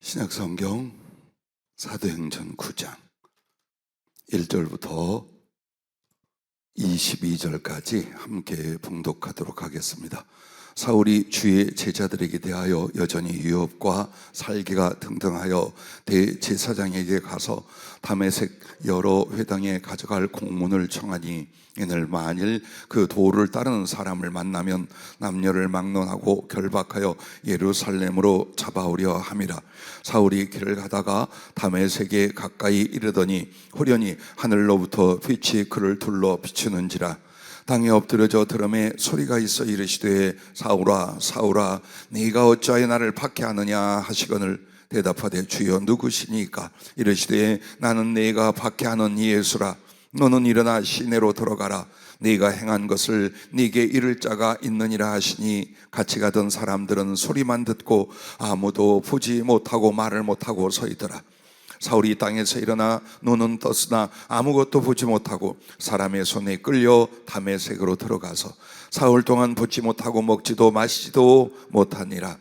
신약성경 사도행전 9장 1절부터 22절까지 함께 봉독하도록 하겠습니다. 사울이 주의 제자들에게 대하여 여전히 유업과 살기가 등등하여 대제사장에게 가서 다메섹 여러 회당에 가져갈 공문을 청하니 이늘 만일 그 도를 따르는 사람을 만나면 남녀를 막론하고 결박하여 예루살렘으로 잡아오려 함이라. 사울이 길을 가다가 다메섹에 가까이 이르더니 호련히 하늘로부터 빛이 그를 둘러 비추는지라. 땅에 엎드려져 들음에 소리가 있어 이르시되 사울아 사울아 네가 어찌하여 나를 박해하느냐 하시거늘 대답하되 주여 누구시니까? 이르시되 나는 네가 박해하는 예수라. 너는 일어나 시내로 들어가라. 네가 행한 것을 네게 이를 자가 있느니라 하시니 같이 가던 사람들은 소리만 듣고 아무도 보지 못하고 말을 못하고 서 있더라. 사울이 땅에서 일어나 눈은 떴으나 아무것도 보지 못하고 사람의 손에 끌려 다메섹으로 들어가서 사흘 동안 보지 못하고 먹지도 마시지도 못하니라.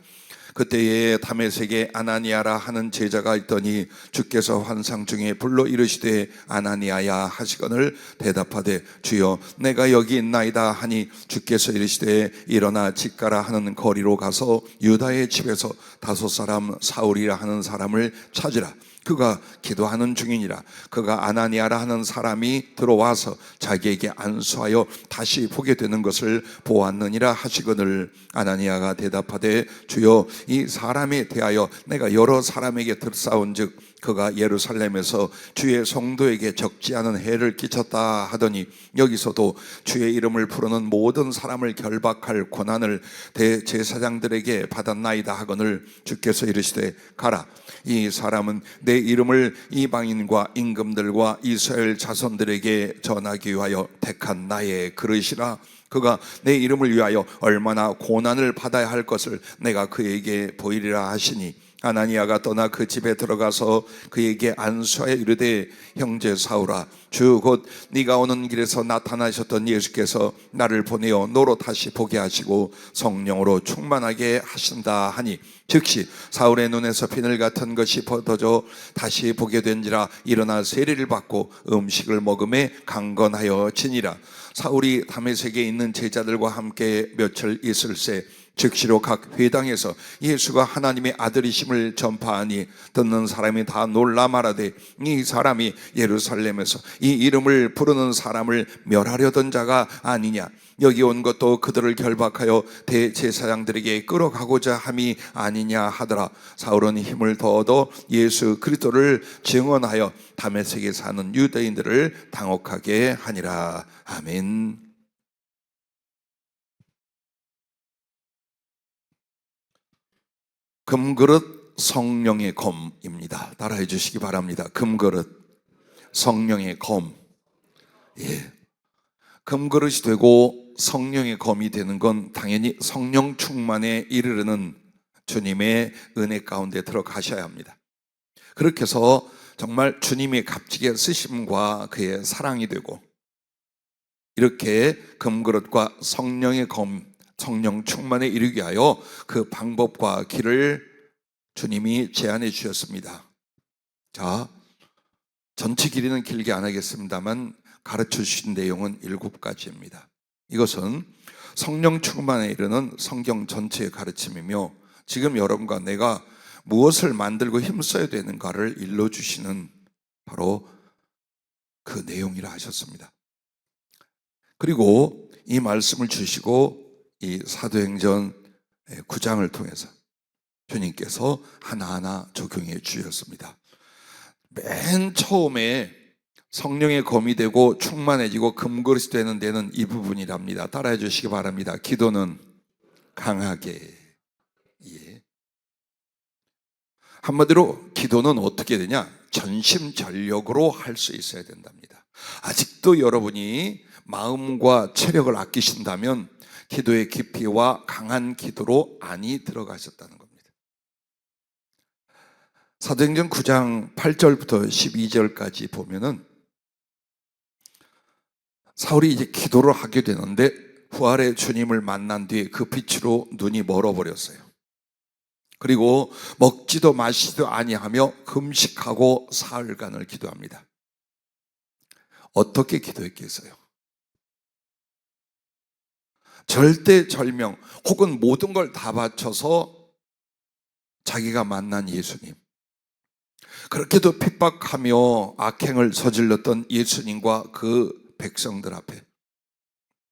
그때에 다메섹에 아나니아라 하는 제자가 있더니 주께서 환상 중에 불러 이르시되 아나니아야 하시거늘 대답하되 주여 내가 여기 있나이다 하니 주께서 이르시되 일어나 집 가라 하는 거리로 가서 유다의 집에서 5 사람 사울이라 하는 사람을 찾으라. 그가 기도하는 중이니라. 그가 아나니아라 하는 사람이 들어와서 자기에게 안수하여 다시 보게 되는 것을 보았느니라 하시거늘 아나니아가 대답하되 주여 이 사람에 대하여 내가 여러 사람에게 들싸운즉 그가 예루살렘에서 주의 성도에게 적지 않은 해를 끼쳤다 하더니 여기서도 주의 이름을 부르는 모든 사람을 결박할 권한을 대제사장들에게 받았나이다 하거늘 주께서 이르시되 가라. 이 사람은 내 이름을 이방인과 임금들과 이스라엘 자손들에게 전하기 위하여 택한 나의 그릇이라. 그가 내 이름을 위하여 얼마나 고난을 받아야 할 것을 내가 그에게 보이리라 하시니 아나니아가 떠나 그 집에 들어가서 그에게 안수하여 이르되 형제 사울아 주 곧 네가 오는 길에서 나타나셨던 예수께서 나를 보내어 너로 다시 보게 하시고 성령으로 충만하게 하신다 하니 즉시 사울의 눈에서 비늘 같은 것이 벗어져 다시 보게 된지라. 일어나 세례를 받고 음식을 먹음에 강건하여 지니라. 사울이 다메섹에 있는 제자들과 함께 며칠 있을새 즉시로 각 회당에서 예수가 하나님의 아들이심을 전파하니 듣는 사람이 다 놀라 말하되 이 사람이 예루살렘에서 이 이름을 부르는 사람을 멸하려던 자가 아니냐. 여기 온 것도 그들을 결박하여 대제사장들에게 끌어가고자 함이 아니냐 하더라. 사울은 힘을 더 얻어 예수 그리스도를 증언하여 다메섹에 사는 유대인들을 당혹하게 하니라. 아멘. 금그릇 성령의 검입니다. 따라해 주시기 바랍니다. 금그릇 성령의 검. 예. 금그릇이 되고 성령의 검이 되는 건 당연히 성령 충만에 이르르는 주님의 은혜 가운데 들어가셔야 합니다. 그렇게 해서 정말 주님의 값지게 쓰심과 그의 사랑이 되고 이렇게 금그릇과 성령의 검, 성령 충만에 이르게 하여 그 방법과 길을 주님이 제안해 주셨습니다. 자, 전체 길이는 길게 안 하겠습니다만 가르쳐 주신 내용은 7가지입니다. 이것은 성령 충만에 이르는 성경 전체의 가르침이며 지금 여러분과 내가 무엇을 만들고 힘써야 되는가를 일러주시는 바로 그 내용이라 하셨습니다. 그리고 이 말씀을 주시고 이 사도행전 9장을 통해서 주님께서 하나하나 적용해 주셨습니다. 맨 처음에 성령의 검이 되고 충만해지고 금그릇이 되는 데는 이 부분이랍니다. 따라해 주시기 바랍니다. 기도는 강하게. 예. 한마디로 기도는 어떻게 되냐? 전심전력으로 할 수 있어야 된답니다. 아직도 여러분이 마음과 체력을 아끼신다면 기도의 깊이와 강한 기도로 안이 들어가셨다는 겁니다. 사도행전 9장 8절부터 12절까지 보면은 사울이 이제 기도를 하게 되는데 부활의 주님을 만난 뒤에 그 빛으로 눈이 멀어버렸어요. 그리고 먹지도 마시지도 아니하며 금식하고 사흘간을 기도합니다. 어떻게 기도했겠어요? 절대절명 혹은 모든 걸 다 바쳐서 자기가 만난 예수님, 그렇게도 핍박하며 악행을 저질렀던 예수님과 그 백성들 앞에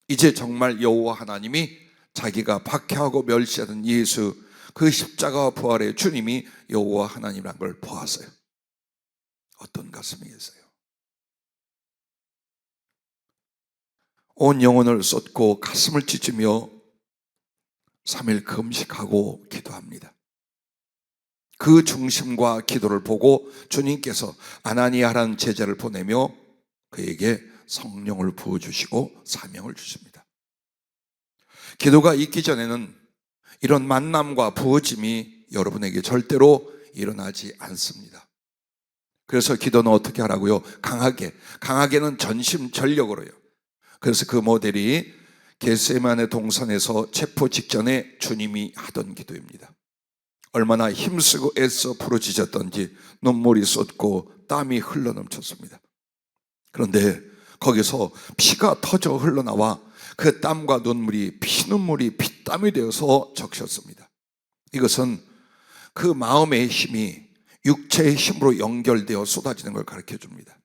이제 정말 여호와 하나님이 자기가 박해하고 멸시하던 예수, 그 십자가와 부활의 주님이 여호와 하나님이란 걸 보았어요. 어떤 가슴이겠어요? 온 영혼을 쏟고 가슴을 찢으며 3일 금식하고 기도합니다. 그 중심과 기도를 보고 주님께서 아나니아라는 제자를 보내며 그에게 성령을 부어주시고 사명을 주십니다. 기도가 있기 전에는 이런 만남과 부어짐이 여러분에게 절대로 일어나지 않습니다. 그래서 기도는 어떻게 하라고요? 강하게는 전심전력으로요. 그래서 그 모델이 겟세마네 동산에서 체포 직전에 주님이 하던 기도입니다. 얼마나 힘쓰고 애써 부르짖었던지 눈물이 쏟고 땀이 흘러넘쳤습니다. 그런데 거기서 피가 터져 흘러나와 그 땀과 눈물이 피눈물이 피땀이 되어서 적셨습니다. 이것은 그 마음의 힘이 육체의 힘으로 연결되어 쏟아지는 걸 가르쳐 줍니다.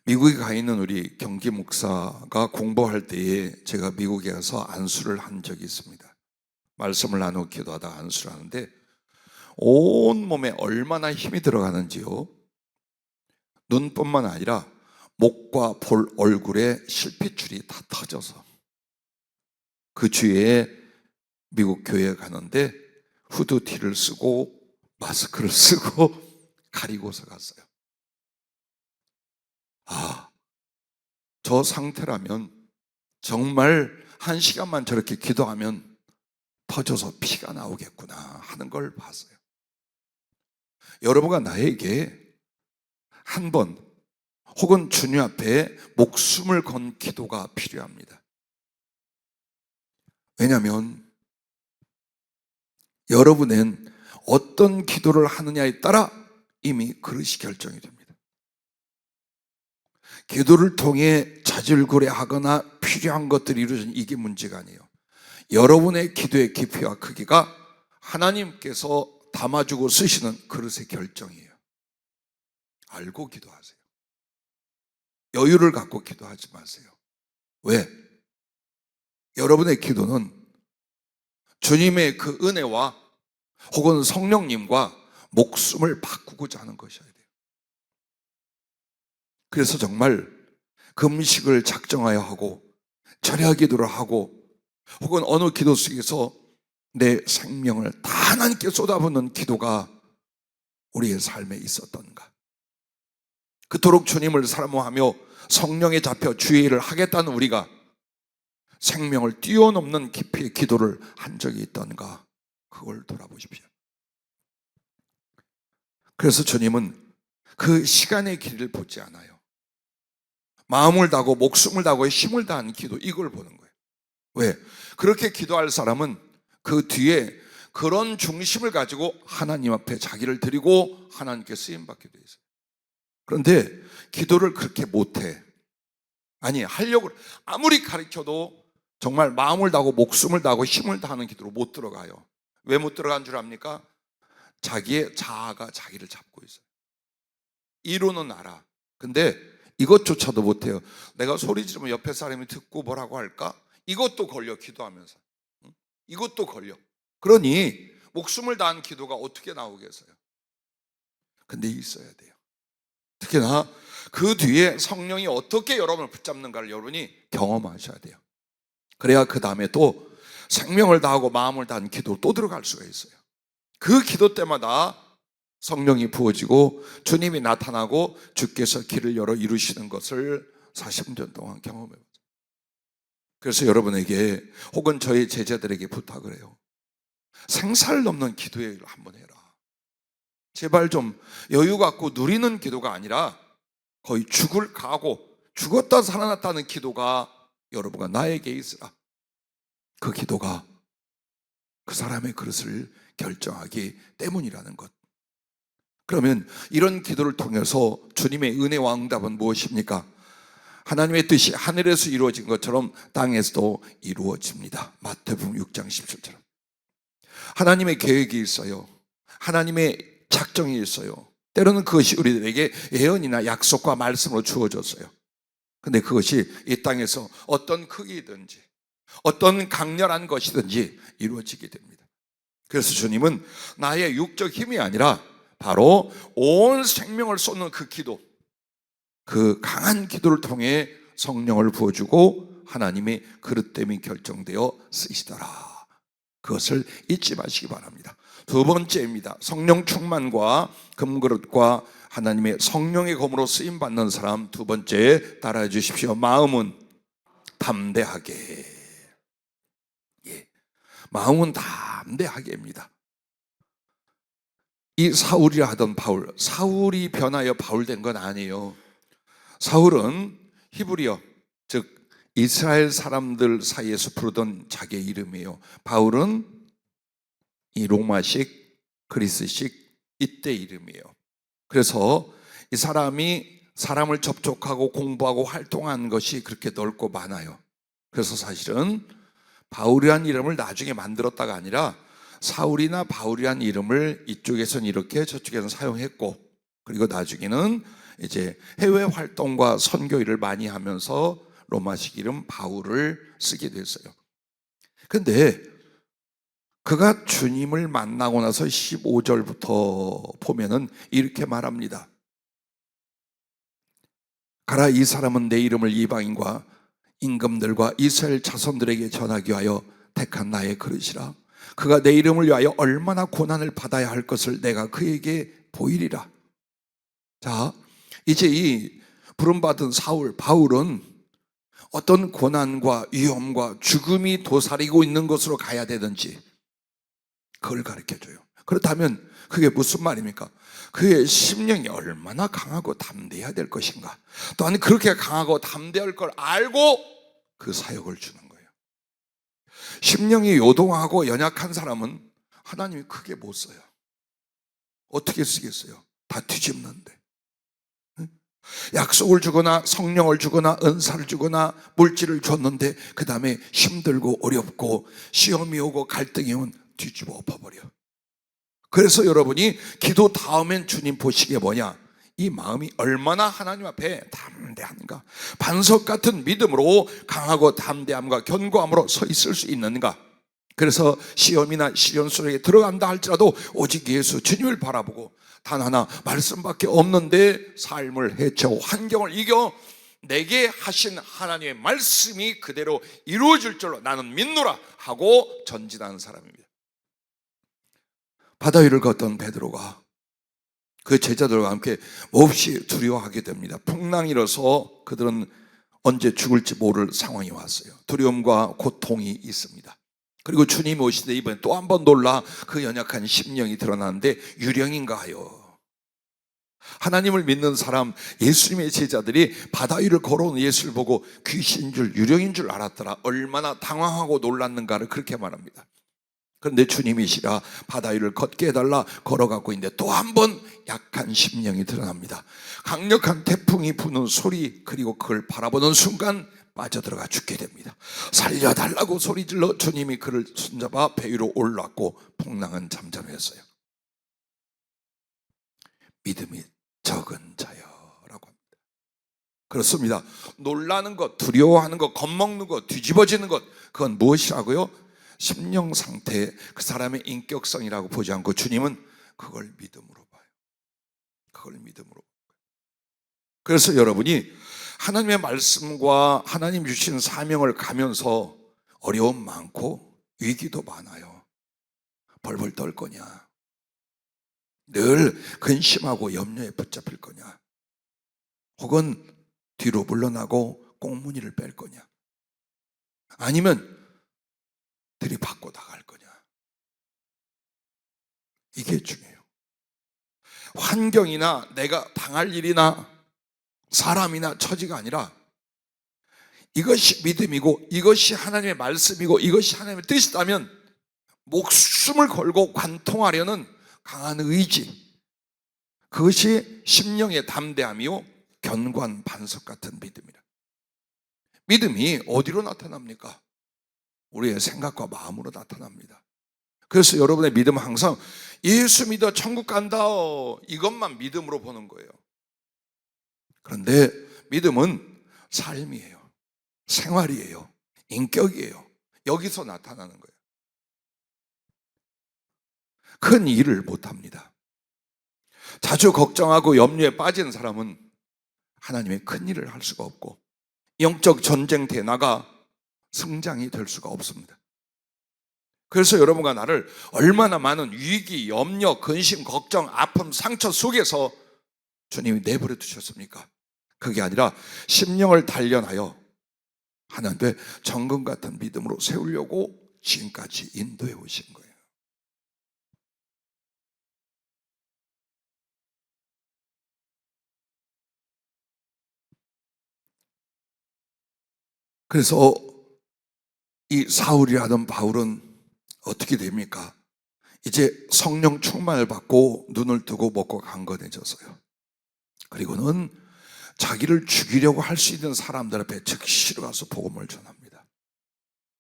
미국에 가 있는 우리 경기 목사가 공부할 때에 제가 미국에 가서 안수를 한 적이 있습니다. 말씀을 나누고 기도하다 안수를 하는데 온몸에 얼마나 힘이 들어가는지요. 눈뿐만 아니라 목과 볼, 얼굴에 실핏줄이 다 터져서 그 주위에 미국 교회에 가는데 후드티를 쓰고 마스크를 쓰고 가리고서 갔어요. 저 상태라면 정말 1시간만 저렇게 기도하면 터져서 피가 나오겠구나 하는 걸 봤어요. 여러분과 나에게 한 번 혹은 주님 앞에 목숨을 건 기도가 필요합니다. 왜냐하면 여러분은 어떤 기도를 하느냐에 따라 이미 그릇이 결정이 됩니다. 기도를 통해 자질구레하거나 필요한 것들이 이루어진 이게 문제가 아니에요. 여러분의 기도의 깊이와 크기가 하나님께서 담아주고 쓰시는 그릇의 결정이에요. 알고 기도하세요. 여유를 갖고 기도하지 마세요. 왜? 여러분의 기도는 주님의 그 은혜와 혹은 성령님과 목숨을 바꾸고자 하는 것이어야 돼요. 그래서 정말 금식을 작정하여 하고 절야 기도를 하고 혹은 어느 기도 속에서 내 생명을 다 하나님께 쏟아붓는 기도가 우리의 삶에 있었던가. 그토록 주님을 사모하며 성령에 잡혀 주의 일을 하겠다는 우리가 생명을 뛰어넘는 깊이의 기도를 한 적이 있던가. 그걸 돌아보십시오. 그래서 주님은 그 시간의 길이를 보지 않아요. 마음을 다하고 목숨을 다하고 힘을 다하는 기도, 이걸 보는 거예요. 왜? 그렇게 기도할 사람은 그 뒤에 그런 중심을 가지고 하나님 앞에 자기를 드리고 하나님께 쓰임받게 돼 있어요. 그런데 기도를 그렇게 못해. 아니, 하려고 아무리 가르쳐도 정말 마음을 다하고 목숨을 다하고 힘을 다하는 기도로 못 들어가요. 왜 못 들어간 줄 압니까? 자기의 자아가 자기를 잡고 있어요. 이론은 알아. 근데 이것조차도 못해요. 내가 소리 지르면 옆에 사람이 듣고 뭐라고 할까? 이것도 걸려, 기도하면서. 이것도 걸려. 그러니 목숨을 다한 기도가 어떻게 나오겠어요? 근데 있어야 돼요. 특히나 그 뒤에 성령이 어떻게 여러분을 붙잡는가를 여러분이 경험하셔야 돼요. 그래야 그 다음에 또 생명을 다하고 마음을 다한 기도로 또 들어갈 수가 있어요. 그 기도 때마다 성령이 부어지고 주님이 나타나고 주께서 길을 열어 이루시는 것을 40년 동안 경험해봤어요. 그래서 여러분에게 혹은 저희 제자들에게 부탁을 해요. 생사를 넘는 기도를 한번 해라. 제발 좀 여유 갖고 누리는 기도가 아니라 거의 죽을 각오, 죽었다 살아났다는 기도가 여러분과 나에게 있으라. 그 기도가 그 사람의 그릇을 결정하기 때문이라는 것. 그러면 이런 기도를 통해서 주님의 은혜와 응답은 무엇입니까? 하나님의 뜻이 하늘에서 이루어진 것처럼 땅에서도 이루어집니다. 마태복음 6장 17절처럼. 하나님의 계획이 있어요. 하나님의 작정이 있어요. 때로는 그것이 우리들에게 예언이나 약속과 말씀으로 주어졌어요. 근데 그것이 이 땅에서 어떤 크기든지 어떤 강렬한 것이든지 이루어지게 됩니다. 그래서 주님은 나의 육적 힘이 아니라 바로 온 생명을 쏟는 그 기도, 그 강한 기도를 통해 성령을 부어주고 하나님의 그릇됨이 결정되어 쓰시더라. 그것을 잊지 마시기 바랍니다. 두 번째입니다. 성령 충만과 금그릇과 하나님의 성령의 검으로 쓰임받는 사람. 두 번째 따라해 주십시오. 마음은 담대하게. 마음은 담대하게입니다. 이 사울이라 하던 바울, 사울이 변하여 바울 된 건 아니에요. 사울은 히브리어, 즉 이스라엘 사람들 사이에서 부르던 자기의 이름이에요. 바울은 이 로마식, 그리스식 이때 이름이에요. 그래서 이 사람이 사람을 접촉하고 공부하고 활동한 것이 그렇게 넓고 많아요. 그래서 사실은 바울이란 이름을 나중에 만들었다가 아니라 사울이나 바울이란 이름을 이쪽에서는 이렇게 저쪽에서는 사용했고, 그리고 나중에는 이제 해외 활동과 선교 일을 많이 하면서 로마식 이름 바울을 쓰게 됐어요. 근데 그가 주님을 만나고 나서 15절부터 보면은 이렇게 말합니다. 가라, 이 사람은 내 이름을 이방인과 임금들과 이스라엘 자손들에게 전하기 위하여 택한 나의 그릇이라. 그가 내 이름을 위하여 얼마나 고난을 받아야 할 것을 내가 그에게 보이리라. 자, 이제 이 부름받은 사울, 바울은 어떤 고난과 위험과 죽음이 도사리고 있는 곳으로 가야 되든지 그걸 가르쳐줘요. 그렇다면 그게 무슨 말입니까? 그의 심령이 얼마나 강하고 담대해야 될 것인가, 또한 그렇게 강하고 담대할 걸 알고 그 사역을 주는 거예요. 심령이 요동하고 연약한 사람은 하나님이 크게 못 써요. 어떻게 쓰겠어요? 다 뒤집는데. 약속을 주거나 성령을 주거나 은사를 주거나 물질을 줬는데 그 다음에 힘들고 어렵고 시험이 오고 갈등이 오면 뒤집어 엎어버려. 그래서 여러분이 기도 다음엔 주님 보시기에 뭐냐? 이 마음이 얼마나 하나님 앞에 담대한가, 반석 같은 믿음으로 강하고 담대함과 견고함으로 서 있을 수 있는가. 그래서 시험이나 시련 속에 들어간다 할지라도 오직 예수 주님을 바라보고 단 하나 말씀밖에 없는데 삶을 헤쳐 환경을 이겨 내게 하신 하나님의 말씀이 그대로 이루어질 줄로 나는 믿노라 하고 전진하는 사람입니다. 바다 위를 걷던 베드로가 그 제자들과 함께 몹시 두려워하게 됩니다. 풍랑이 일어서 그들은 언제 죽을지 모를 상황이 왔어요. 두려움과 고통이 있습니다. 그리고 주님이 오시되 이번에 또 한 번 놀라 그 연약한 심령이 드러나는데 유령인가 하여. 하나님을 믿는 사람, 예수님의 제자들이 바다 위를 걸어온 예수를 보고 귀신인 줄, 유령인 줄 알았더라. 얼마나 당황하고 놀랐는가를 그렇게 말합니다. 그런데 주님이시라 바다 위를 걷게 해달라 걸어가고 있는데 또 한 번 약한 심령이 드러납니다. 강력한 태풍이 부는 소리, 그리고 그걸 바라보는 순간 빠져들어가 죽게 됩니다. 살려달라고 소리질러 주님이 그를 손잡아 배 위로 올랐고 풍랑은 잠잠했어요. 믿음이 적은 자여라고 합니다. 그렇습니다. 놀라는 것, 두려워하는 것, 겁먹는 것, 뒤집어지는 것, 그건 무엇이라고요? 심령 상태, 그 사람의 인격성이라고 보지 않고 주님은 그걸 믿음으로 봐요. 그걸 믿음으로 봐요. 그래서 여러분이 하나님의 말씀과 하나님 주신 사명을 가면서 어려움 많고 위기도 많아요. 벌벌 떨 거냐? 늘 근심하고 염려에 붙잡힐 거냐? 혹은 뒤로 물러나고 꽁무니를 뺄 거냐? 아니면 들이받고 나갈 거냐? 이게 중요해요. 환경이나 내가 당할 일이나 사람이나 처지가 아니라 이것이 믿음이고 이것이 하나님의 말씀이고 이것이 하나님의 뜻이다면 목숨을 걸고 관통하려는 강한 의지, 그것이 심령의 담대함이요 견고한 반석 같은 믿음이라. 믿음이 어디로 나타납니까? 우리의 생각과 마음으로 나타납니다. 그래서 여러분의 믿음은 항상 예수 믿어 천국 간다, 이것만 믿음으로 보는 거예요. 그런데 믿음은 삶이에요, 생활이에요, 인격이에요. 여기서 나타나는 거예요. 큰 일을 못합니다. 자주 걱정하고 염려에 빠진 사람은 하나님의 큰 일을 할 수가 없고 영적 전쟁터에 나가 승장이 될 수가 없습니다. 그래서 여러분과 나를 얼마나 많은 위기, 염려, 근심, 걱정, 아픔, 상처 속에서 주님이 내버려 두셨습니까? 그게 아니라 심령을 단련하여 하나님의 정금 같은 믿음으로 세우려고 지금까지 인도해 오신 거예요. 그래서 이 사울이라는 바울은 어떻게 됩니까? 이제 성령 충만을 받고 눈을 뜨고 먹고 강건해졌어요. 그리고는 자기를 죽이려고 할 수 있는 사람들 앞에 즉시로 가서 복음을 전합니다.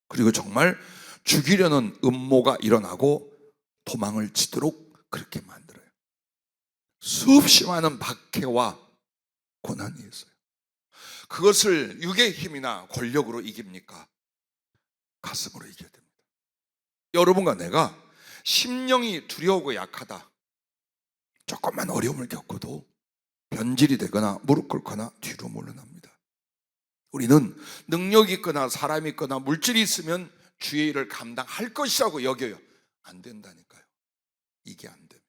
그리고 정말 죽이려는 음모가 일어나고 도망을 치도록 그렇게 만들어요. 수없이 많은 박해와 고난이 있어요. 그것을 육의 힘이나 권력으로 이깁니까? 가슴으로 이겨야 됩니다. 여러분과 내가 심령이 두려우고 약하다, 조금만 어려움을 겪어도 변질이 되거나 무릎 꿇거나 뒤로 물러납니다. 우리는 능력이 있거나 사람이 있거나 물질이 있으면 주의 일을 감당할 것이라고 여겨요. 안 된다니까요. 이게 안 돼요.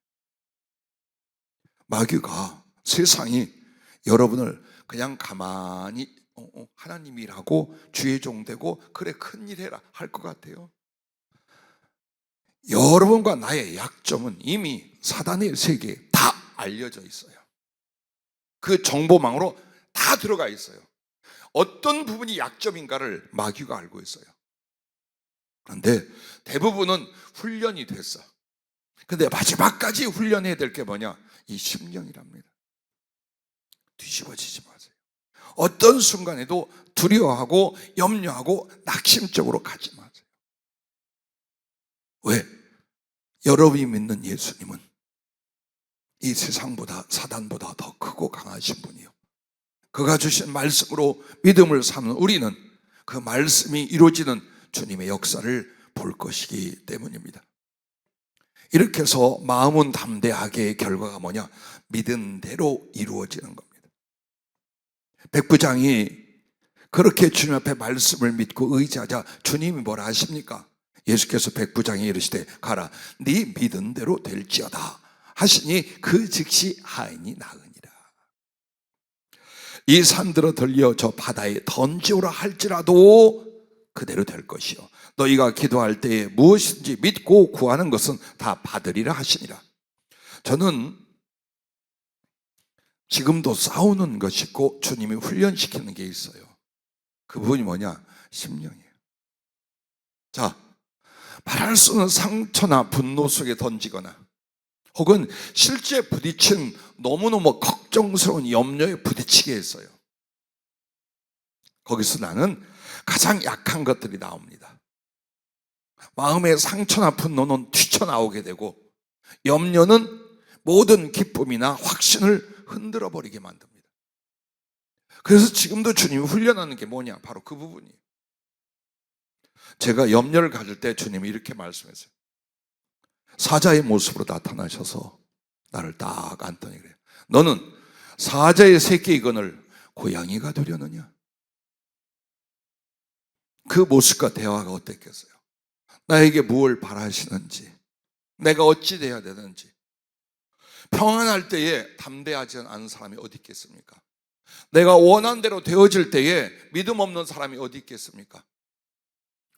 마귀가, 세상이 여러분을 그냥 가만히 하나님 일하고 주의 종 되고 그래 큰일 해라 할 것 같아요. 여러분과 나의 약점은 이미 사단의 세계에 다 알려져 있어요. 그 정보망으로 다 들어가 있어요. 어떤 부분이 약점인가를 마귀가 알고 있어요. 그런데 대부분은 훈련이 됐어. 근데 마지막까지 훈련해야 될 게 뭐냐? 이 심령이랍니다. 뒤집어지지 마세요. 어떤 순간에도 두려워하고 염려하고 낙심적으로 가지 마세요. 왜? 여러분이 믿는 예수님은 이 세상보다 사단보다 더 크고 강하신 분이요, 그가 주신 말씀으로 믿음을 삼는 우리는 그 말씀이 이루어지는 주님의 역사를 볼 것이기 때문입니다. 이렇게 해서 마음은 담대하게, 결과가 뭐냐? 믿은 대로 이루어지는 겁니다. 백부장이 그렇게 주님 앞에 말씀을 믿고 의지하자 주님이 뭐라 하십니까? 예수께서 백부장이 이르시되 가라, 네 믿은 대로 될지어다 하시니 그 즉시 하인이 나으니라. 이 산들어 들려 저 바다에 던지오라 할지라도 그대로 될 것이요, 너희가 기도할 때에 무엇인지 믿고 구하는 것은 다 받으리라 하시니라. 저는 지금도 싸우는 것이 있고 주님이 훈련시키는 게 있어요. 그 부분이 뭐냐? 심령이에요. 자, 말할 수 없는 상처나 분노 속에 던지거나 혹은 실제 부딪힌 너무너무 걱정스러운 염려에 부딪히게 했어요. 거기서 나는 가장 약한 것들이 나옵니다. 마음의 상처나 분노는 튀쳐나오게 되고 염려는 모든 기쁨이나 확신을 흔들어 버리게 만듭니다. 그래서 지금도 주님이 훈련하는 게 뭐냐? 바로 그 부분이에요. 제가 염려를 가질 때 주님이 이렇게 말씀했어요. 사자의 모습으로 나타나셔서 나를 딱 안더니 그래요. 너는 사자의 새끼이거늘 고양이가 되려느냐? 그 모습과 대화가 어땠겠어요? 나에게 무엇을 바라시는지, 내가 어찌 돼야 되는지. 평안할 때에 담대하지 않은 사람이 어디 있겠습니까? 내가 원한 대로 되어질 때에 믿음 없는 사람이 어디 있겠습니까?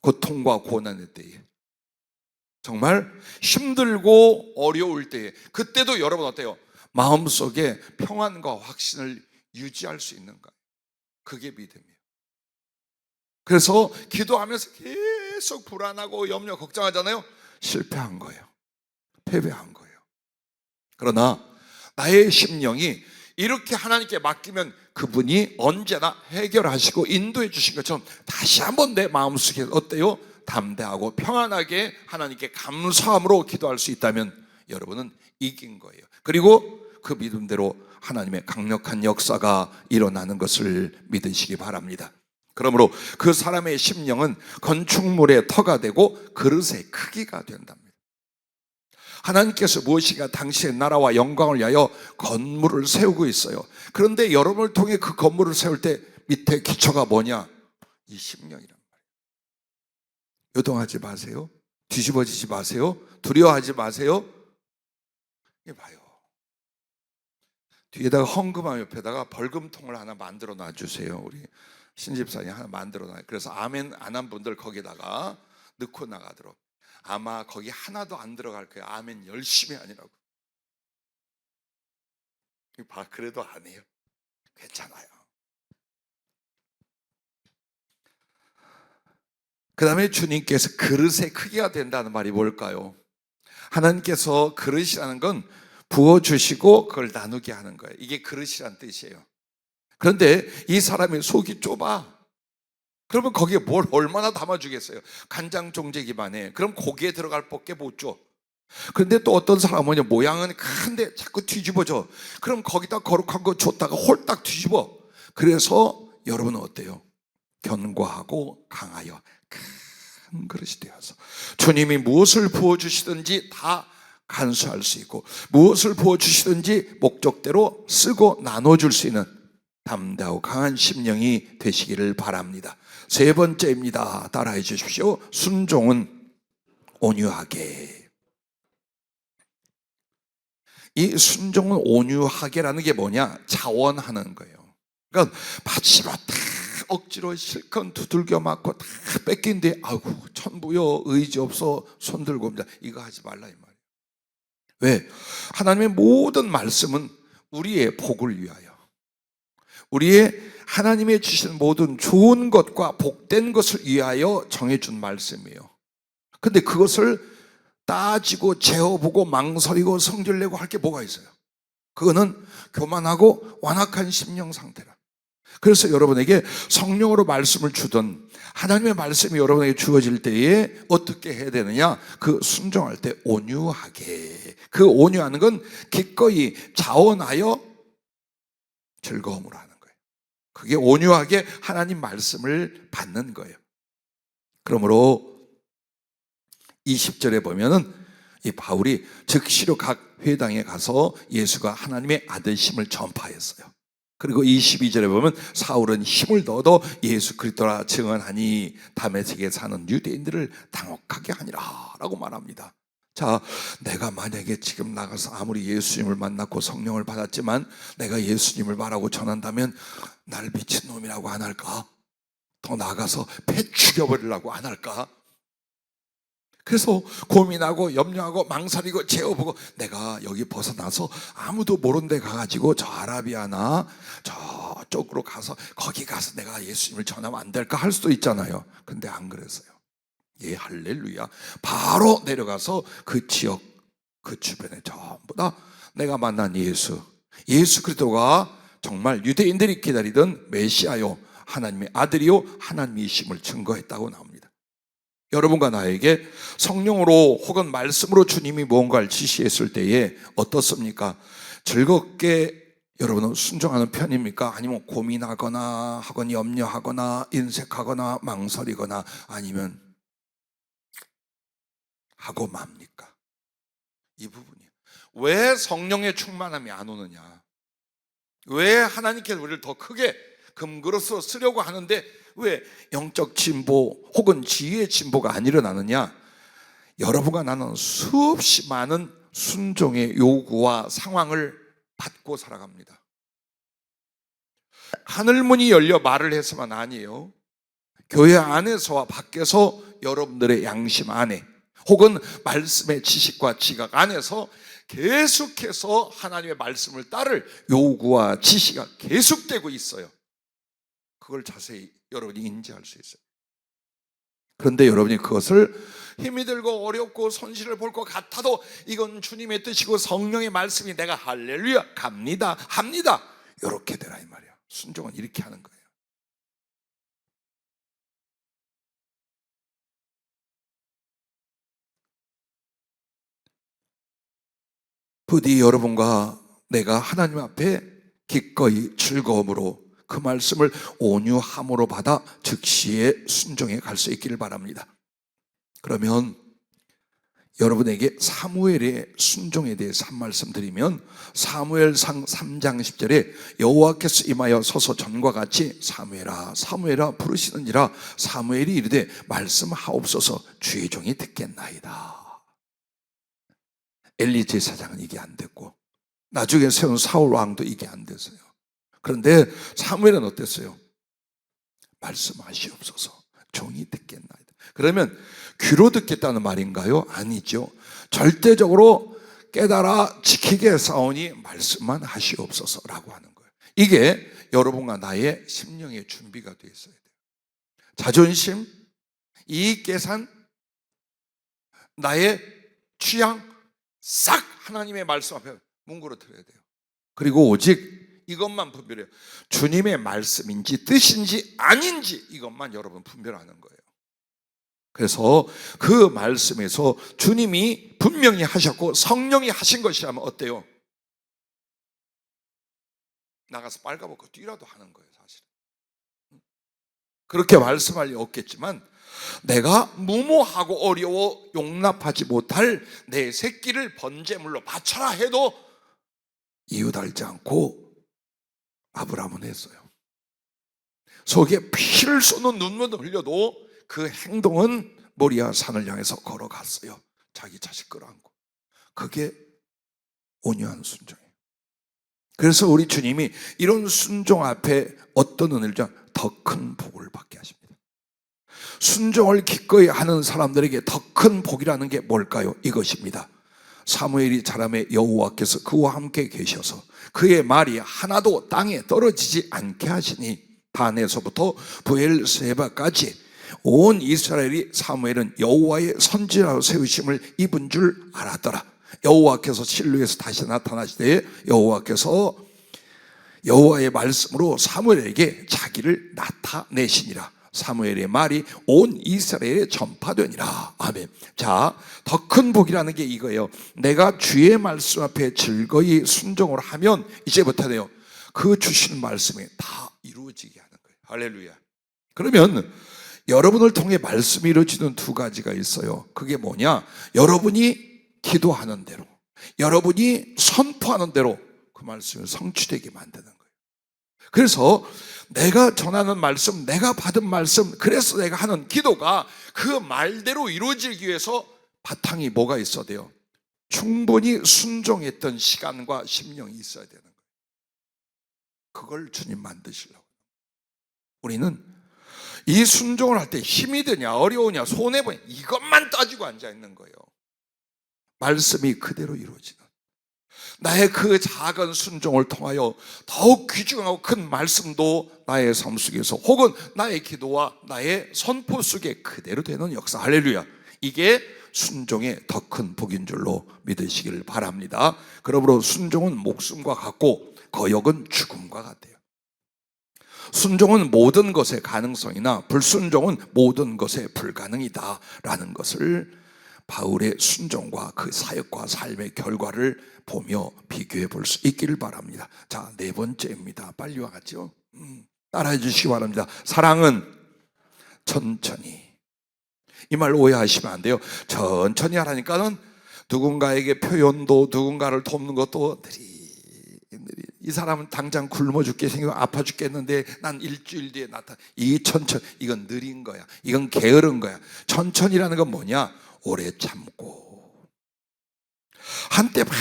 고통과 고난의 때에, 정말 힘들고 어려울 때에, 그때도 여러분 어때요? 마음속에 평안과 확신을 유지할 수 있는가? 그게 믿음이에요. 그래서 기도하면서 계속 불안하고 염려 걱정하잖아요. 실패한 거예요. 패배한 거예요. 그러나 나의 심령이 이렇게 하나님께 맡기면 그분이 언제나 해결하시고 인도해 주신 것처럼 다시 한번 내 마음속에 어때요? 담대하고 평안하게 하나님께 감사함으로 기도할 수 있다면 여러분은 이긴 거예요. 그리고 그 믿음대로 하나님의 강력한 역사가 일어나는 것을 믿으시기 바랍니다. 그러므로 그 사람의 심령은 건축물의 터가 되고 그릇의 크기가 된답니다. 하나님께서 무엇인가 당신의 나라와 영광을 위하여 건물을 세우고 있어요. 그런데 여러분을 통해 그 건물을 세울 때 밑에 기초가 뭐냐? 이 심령이란 말이에요. 요동하지 마세요. 뒤집어지지 마세요. 두려워하지 마세요. 이게 봐요. 뒤에다가 헌금함 옆에다가 벌금통을 하나 만들어 놔주세요. 우리 신집사님 하나 만들어 놔요. 그래서 아멘 안 한 분들 거기다가 넣고 나가도록. 아마 거기 하나도 안 들어갈 거예요. 아멘 열심히 아니라고. 봐, 그래도 안 해요. 괜찮아요. 그 다음에 주님께서 그릇의 크기가 된다는 말이 뭘까요? 하나님께서 그릇이라는 건 부어주시고 그걸 나누게 하는 거예요. 이게 그릇이란 뜻이에요. 그런데 이 사람의 속이 좁아. 그러면 거기에 뭘 얼마나 담아주겠어요? 간장 종재기만 해. 그럼 고기에 들어갈 밖에 못 줘. 그런데 또 어떤 사람은 모양은 큰데 자꾸 뒤집어져. 그럼 거기다 거룩한 거 줬다가 홀딱 뒤집어. 그래서 여러분은 어때요? 견고하고 강하여 큰 그릇이 되어서 주님이 무엇을 부어주시든지 다 간수할 수 있고 무엇을 부어주시든지 목적대로 쓰고 나눠줄 수 있는 담대하고 강한 심령이 되시기를 바랍니다. 세 번째입니다. 따라해 주십시오. 순종은 온유하게. 이 순종은 온유하게라는 게 뭐냐? 자원하는 거예요. 그러니까 마지막 다 억지로 실컷 두들겨 맞고 다 뺏긴데 아이고 천부여 의지 없어 손 들고 옵니다. 이거 하지 말라 이 말이에요. 왜? 하나님의 모든 말씀은 우리의 복을 위하여, 우리의 하나님의 주신 모든 좋은 것과 복된 것을 위하여 정해준 말씀이에요. 근데 그것을 따지고 재어보고 망설이고 성질내고 할 게 뭐가 있어요? 그거는 교만하고 완악한 심령 상태라. 그래서 여러분에게 성령으로 말씀을 주던 하나님의 말씀이 여러분에게 주어질 때에 어떻게 해야 되느냐? 그 순종할 때 온유하게. 그 온유하는 건 기꺼이 자원하여 즐거움으로 하는 거예요. 그게 온유하게 하나님 말씀을 받는 거예요. 그러므로 20절에 보면은 이 바울이 즉시로 각 회당에 가서 예수가 하나님의 아들심을 전파했어요. 그리고 22절에 보면 사울은 힘을 얻어 예수 그리스도라 증언하니 다메섹에 사는 유대인들을 당혹하게 하니라 라고 말합니다. 자, 내가 만약에 지금 나가서 아무리 예수님을 만났고 성령을 받았지만 내가 예수님을 말하고 전한다면 날 미친놈이라고 안 할까? 더 나가서 패 죽여버리려고 안 할까? 그래서 고민하고 염려하고 망설이고 재어보고 내가 여기 벗어나서 아무도 모르는 데 가가지고 저 아라비아나 저쪽으로 가서 거기 가서 내가 예수님을 전하면 안 될까 할 수도 있잖아요. 근데 안 그랬어요. 예, 할렐루야. 바로 내려가서 그 지역 그 주변에 전부 다 내가 만난 예수 그리스도가 정말 유대인들이 기다리던 메시아요, 하나님의 아들이요 하나님이심을 증거했다고 나옵니다. 여러분과 나에게 성령으로 혹은 말씀으로 주님이 무언가를 지시했을 때에 어떻습니까? 즐겁게 여러분은 순종하는 편입니까? 아니면 고민하거나 하거나 염려하거나 인색하거나 망설이거나 아니면 하고 맙니까? 이 부분이에요. 왜 성령의 충만함이 안 오느냐? 왜 하나님께서 우리를 더 크게 금그릇으로 쓰려고 하는데 왜 영적 진보 혹은 지혜의 진보가 안 일어나느냐? 여러분과 나는 수없이 많은 순종의 요구와 상황을 받고 살아갑니다. 하늘문이 열려 말을 해서만 아니에요. 교회 안에서와 밖에서 여러분들의 양심 안에 혹은 말씀의 지식과 지각 안에서 계속해서 하나님의 말씀을 따를 요구와 지시가 계속되고 있어요. 그걸 자세히 여러분이 인지할 수 있어요. 그런데 여러분이 그것을 힘이 들고 어렵고 손실을 볼 것 같아도 이건 주님의 뜻이고 성령의 말씀이 내가 할렐루야 갑니다 합니다 이렇게 되라 이 말이야. 순종은 이렇게 하는 거예요. 부디 여러분과 내가 하나님 앞에 기꺼이 즐거움으로 그 말씀을 온유함으로 받아 즉시에 순종해 갈 수 있기를 바랍니다. 그러면 여러분에게 사무엘의 순종에 대해서 한 말씀 드리면, 사무엘상 3장 10절에 여호와께서 임하여 서서 전과 같이 사무엘아 사무엘아 부르시느니라. 사무엘이 이르되 말씀하옵소서 주의 종이 듣겠나이다. 엘리 제사장은 이게 안 됐고 나중에 세운 사울 왕도 이게 안 됐어요. 그런데 사무엘은 어땠어요? 말씀하시옵소서 종이 듣겠나이다. 그러면 귀로 듣겠다는 말인가요? 아니죠. 절대적으로 깨달아 지키게 싸우니 말씀만 하시옵소서라고 하는 거예요. 이게 여러분과 나의 심령의 준비가 되어 있어야 돼요. 자존심, 이익 계산, 나의 취향 싹 하나님의 말씀 앞에 뭉그러뜨려야 돼요. 그리고 오직 이것만 분별해요. 주님의 말씀인지 뜻인지 아닌지 이것만 여러분 분별하는 거예요. 그래서 그 말씀에서 주님이 분명히 하셨고 성령이 하신 것이라면 어때요? 나가서 빨가벗고 뛰라도 하는 거예요, 사실은. 그렇게 말씀할 리 없겠지만 내가 무모하고 어려워 용납하지 못할 내 새끼를 번제물로 바쳐라 해도 이유 달지 않고 아브라함은 했어요. 속에 피를 쏟는 눈물을 흘려도 그 행동은 모리아 산을 향해서 걸어갔어요. 자기 자식 끌어안고. 그게 온유한 순종이에요. 그래서 우리 주님이 이런 순종 앞에 어떤 은혜를 줘? 더 큰 복을 받게 하십니다. 순종을 기꺼이 하는 사람들에게 더 큰 복이라는 게 뭘까요? 이것입니다. 사무엘이 자라매 여호와께서 그와 함께 계셔서 그의 말이 하나도 땅에 떨어지지 않게 하시니 단에서부터 브엘세바까지 온 이스라엘이 사무엘은 여호와의 선지자로 세우심을 입은 줄 알았더라. 여호와께서 실로에서 다시 나타나시되 여호와께서 여호와의 말씀으로 사무엘에게 자기를 나타내시니라. 사무엘의 말이 온 이스라엘에 전파되니라. 아멘. 자, 더 큰 복이라는 게 이거예요. 내가 주의 말씀 앞에 즐거이 순종을 하면 이제부터는요, 그 주신 말씀이 다 이루어지게 하는 거예요. 할렐루야. 그러면 여러분을 통해 말씀이 이루어지는 두 가지가 있어요. 그게 뭐냐? 여러분이 기도하는 대로, 여러분이 선포하는 대로 그 말씀을 성취되게 만드는 거예요. 그래서 내가 전하는 말씀, 내가 받은 말씀, 그래서 내가 하는 기도가 그 말대로 이루어지기 위해서 바탕이 뭐가 있어야 돼요? 충분히 순종했던 시간과 심령이 있어야 되는 거예요. 그걸 주님 만드시려고. 우리는 이 순종을 할 때 힘이 드냐 어려우냐 손해보냐 이것만 따지고 앉아있는 거예요. 말씀이 그대로 이루어지는, 나의 그 작은 순종을 통하여 더욱 귀중하고 큰 말씀도 나의 삶 속에서 혹은 나의 기도와 나의 선포 속에 그대로 되는 역사. 할렐루야. 이게 순종의 더 큰 복인 줄로 믿으시길 바랍니다. 그러므로 순종은 목숨과 같고 거역은 죽음과 같아요. 순종은 모든 것의 가능성이나 불순종은 모든 것의 불가능이다 라는 것을 바울의 순종과 그 사역과 삶의 결과를 보며 비교해 볼 수 있기를 바랍니다. 자, 네 번째입니다. 빨리 와가죠. 따라해 주시기 바랍니다. 사랑은 천천히. 이 말 오해하시면 안 돼요. 천천히 하라니까는 누군가에게 표현도 누군가를 돕는 것도 느리. 이 사람은 당장 굶어 죽게 생기고 아파 죽겠는데 난 일주일 뒤에 나타나. 이 천천히, 이건 느린 거야. 이건 게으른 거야. 천천히라는 건 뭐냐? 오래 참고 한때 막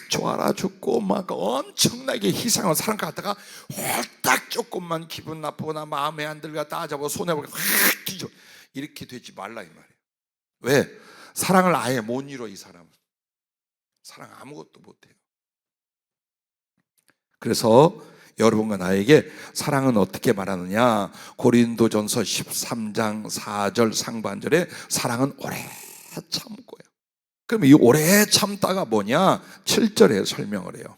좋아라 죽고 막 엄청나게 희생을 사람 갖다가 홀딱 조금만 기분 나쁘거나 마음에 안 들고 따져보고 손해보고 확 뒤져 이렇게 되지 말라 이 말이에요. 왜? 사랑을 아예 못 이뤄. 이 사람은 사랑 아무것도 못해요. 그래서 여러분과 나에게 사랑은 어떻게 말하느냐? 고린도전서 13장 4절 상반절에 사랑은 오래 참고요. 그럼 이 오래 참다가 뭐냐? 7절에 설명을 해요.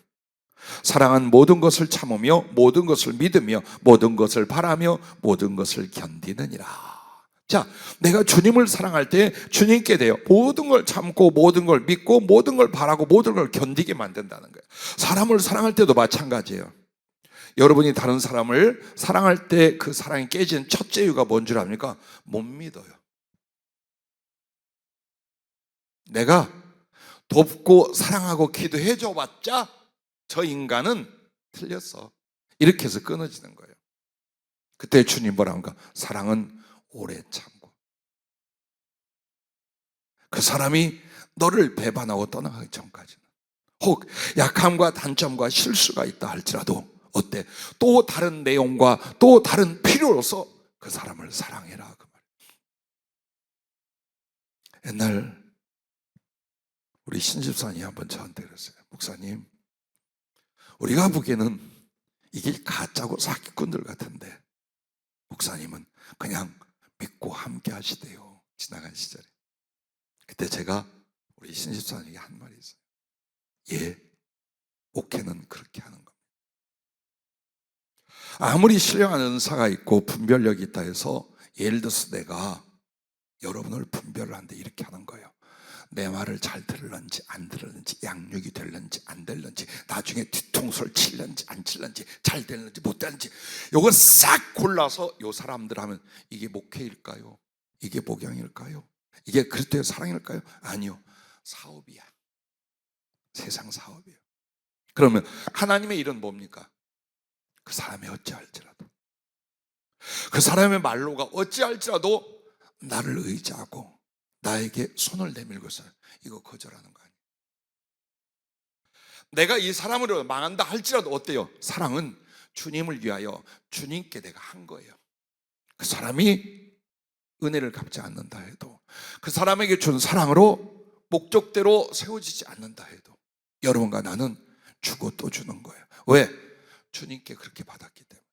사랑은 모든 것을 참으며 모든 것을 믿으며 모든 것을 바라며 모든 것을 견디느니라. 자, 내가 주님을 사랑할 때 주님께 대해 모든 걸 참고 모든 걸 믿고 모든 걸 바라고 모든 걸 견디게 만든다는 거예요. 사람을 사랑할 때도 마찬가지예요. 여러분이 다른 사람을 사랑할 때 그 사랑이 깨지는 첫째 이유가 뭔 줄 압니까? 못 믿어요. 내가 돕고 사랑하고 기도해 줘봤자 저 인간은 틀렸어. 이렇게 해서 끊어지는 거예요. 그때 주님 뭐라 합니까? 사랑은 오래 참고. 그 사람이 너를 배반하고 떠나가기 전까지는, 혹 약함과 단점과 실수가 있다 할지라도 어때? 또 다른 내용과 또 다른 필요로서 그 사람을 사랑해라, 그 말. 옛날 우리 신집사님이 한번 저한테 그랬어요. 목사님, 우리가 보기에는 이게 가짜고 사기꾼들 같은데 목사님은 그냥 믿고 함께 하시대요. 지나간 시절에. 그때 제가 우리 신집사님에게 한 말이 있어요. 예, 목회는 그렇게 하는 겁니다. 아무리 신령한 은사가 있고 분별력이 있다 해서, 예를 들어서 내가 여러분을 분별을 하는데 이렇게 하는 거예요. 내 말을 잘 들을런지 안 들을런지, 양육이 될런지 안 될런지, 나중에 뒤통수를 칠런지 안 칠런지, 잘 될런지 못 될런지, 요거 싹 골라서 요 사람들 하면 이게 목회일까요? 이게 목양일까요? 이게 그리스도의 사랑일까요? 아니요, 사업이야. 세상 사업이에요. 그러면 하나님의 일은 뭡니까? 그 사람이 어찌할지라도, 그 사람의 말로가 어찌할지라도 나를 의지하고 나에게 손을 내밀고 있어요. 이거 거절하는 거 아니에요. 내가 이 사람으로 망한다 할지라도 어때요? 사랑은 주님을 위하여 주님께 내가 한 거예요. 그 사람이 은혜를 갚지 않는다 해도, 그 사람에게 준 사랑으로 목적대로 세워지지 않는다 해도 여러분과 나는 주고 또 주는 거예요. 왜? 주님께 그렇게 받았기 때문에.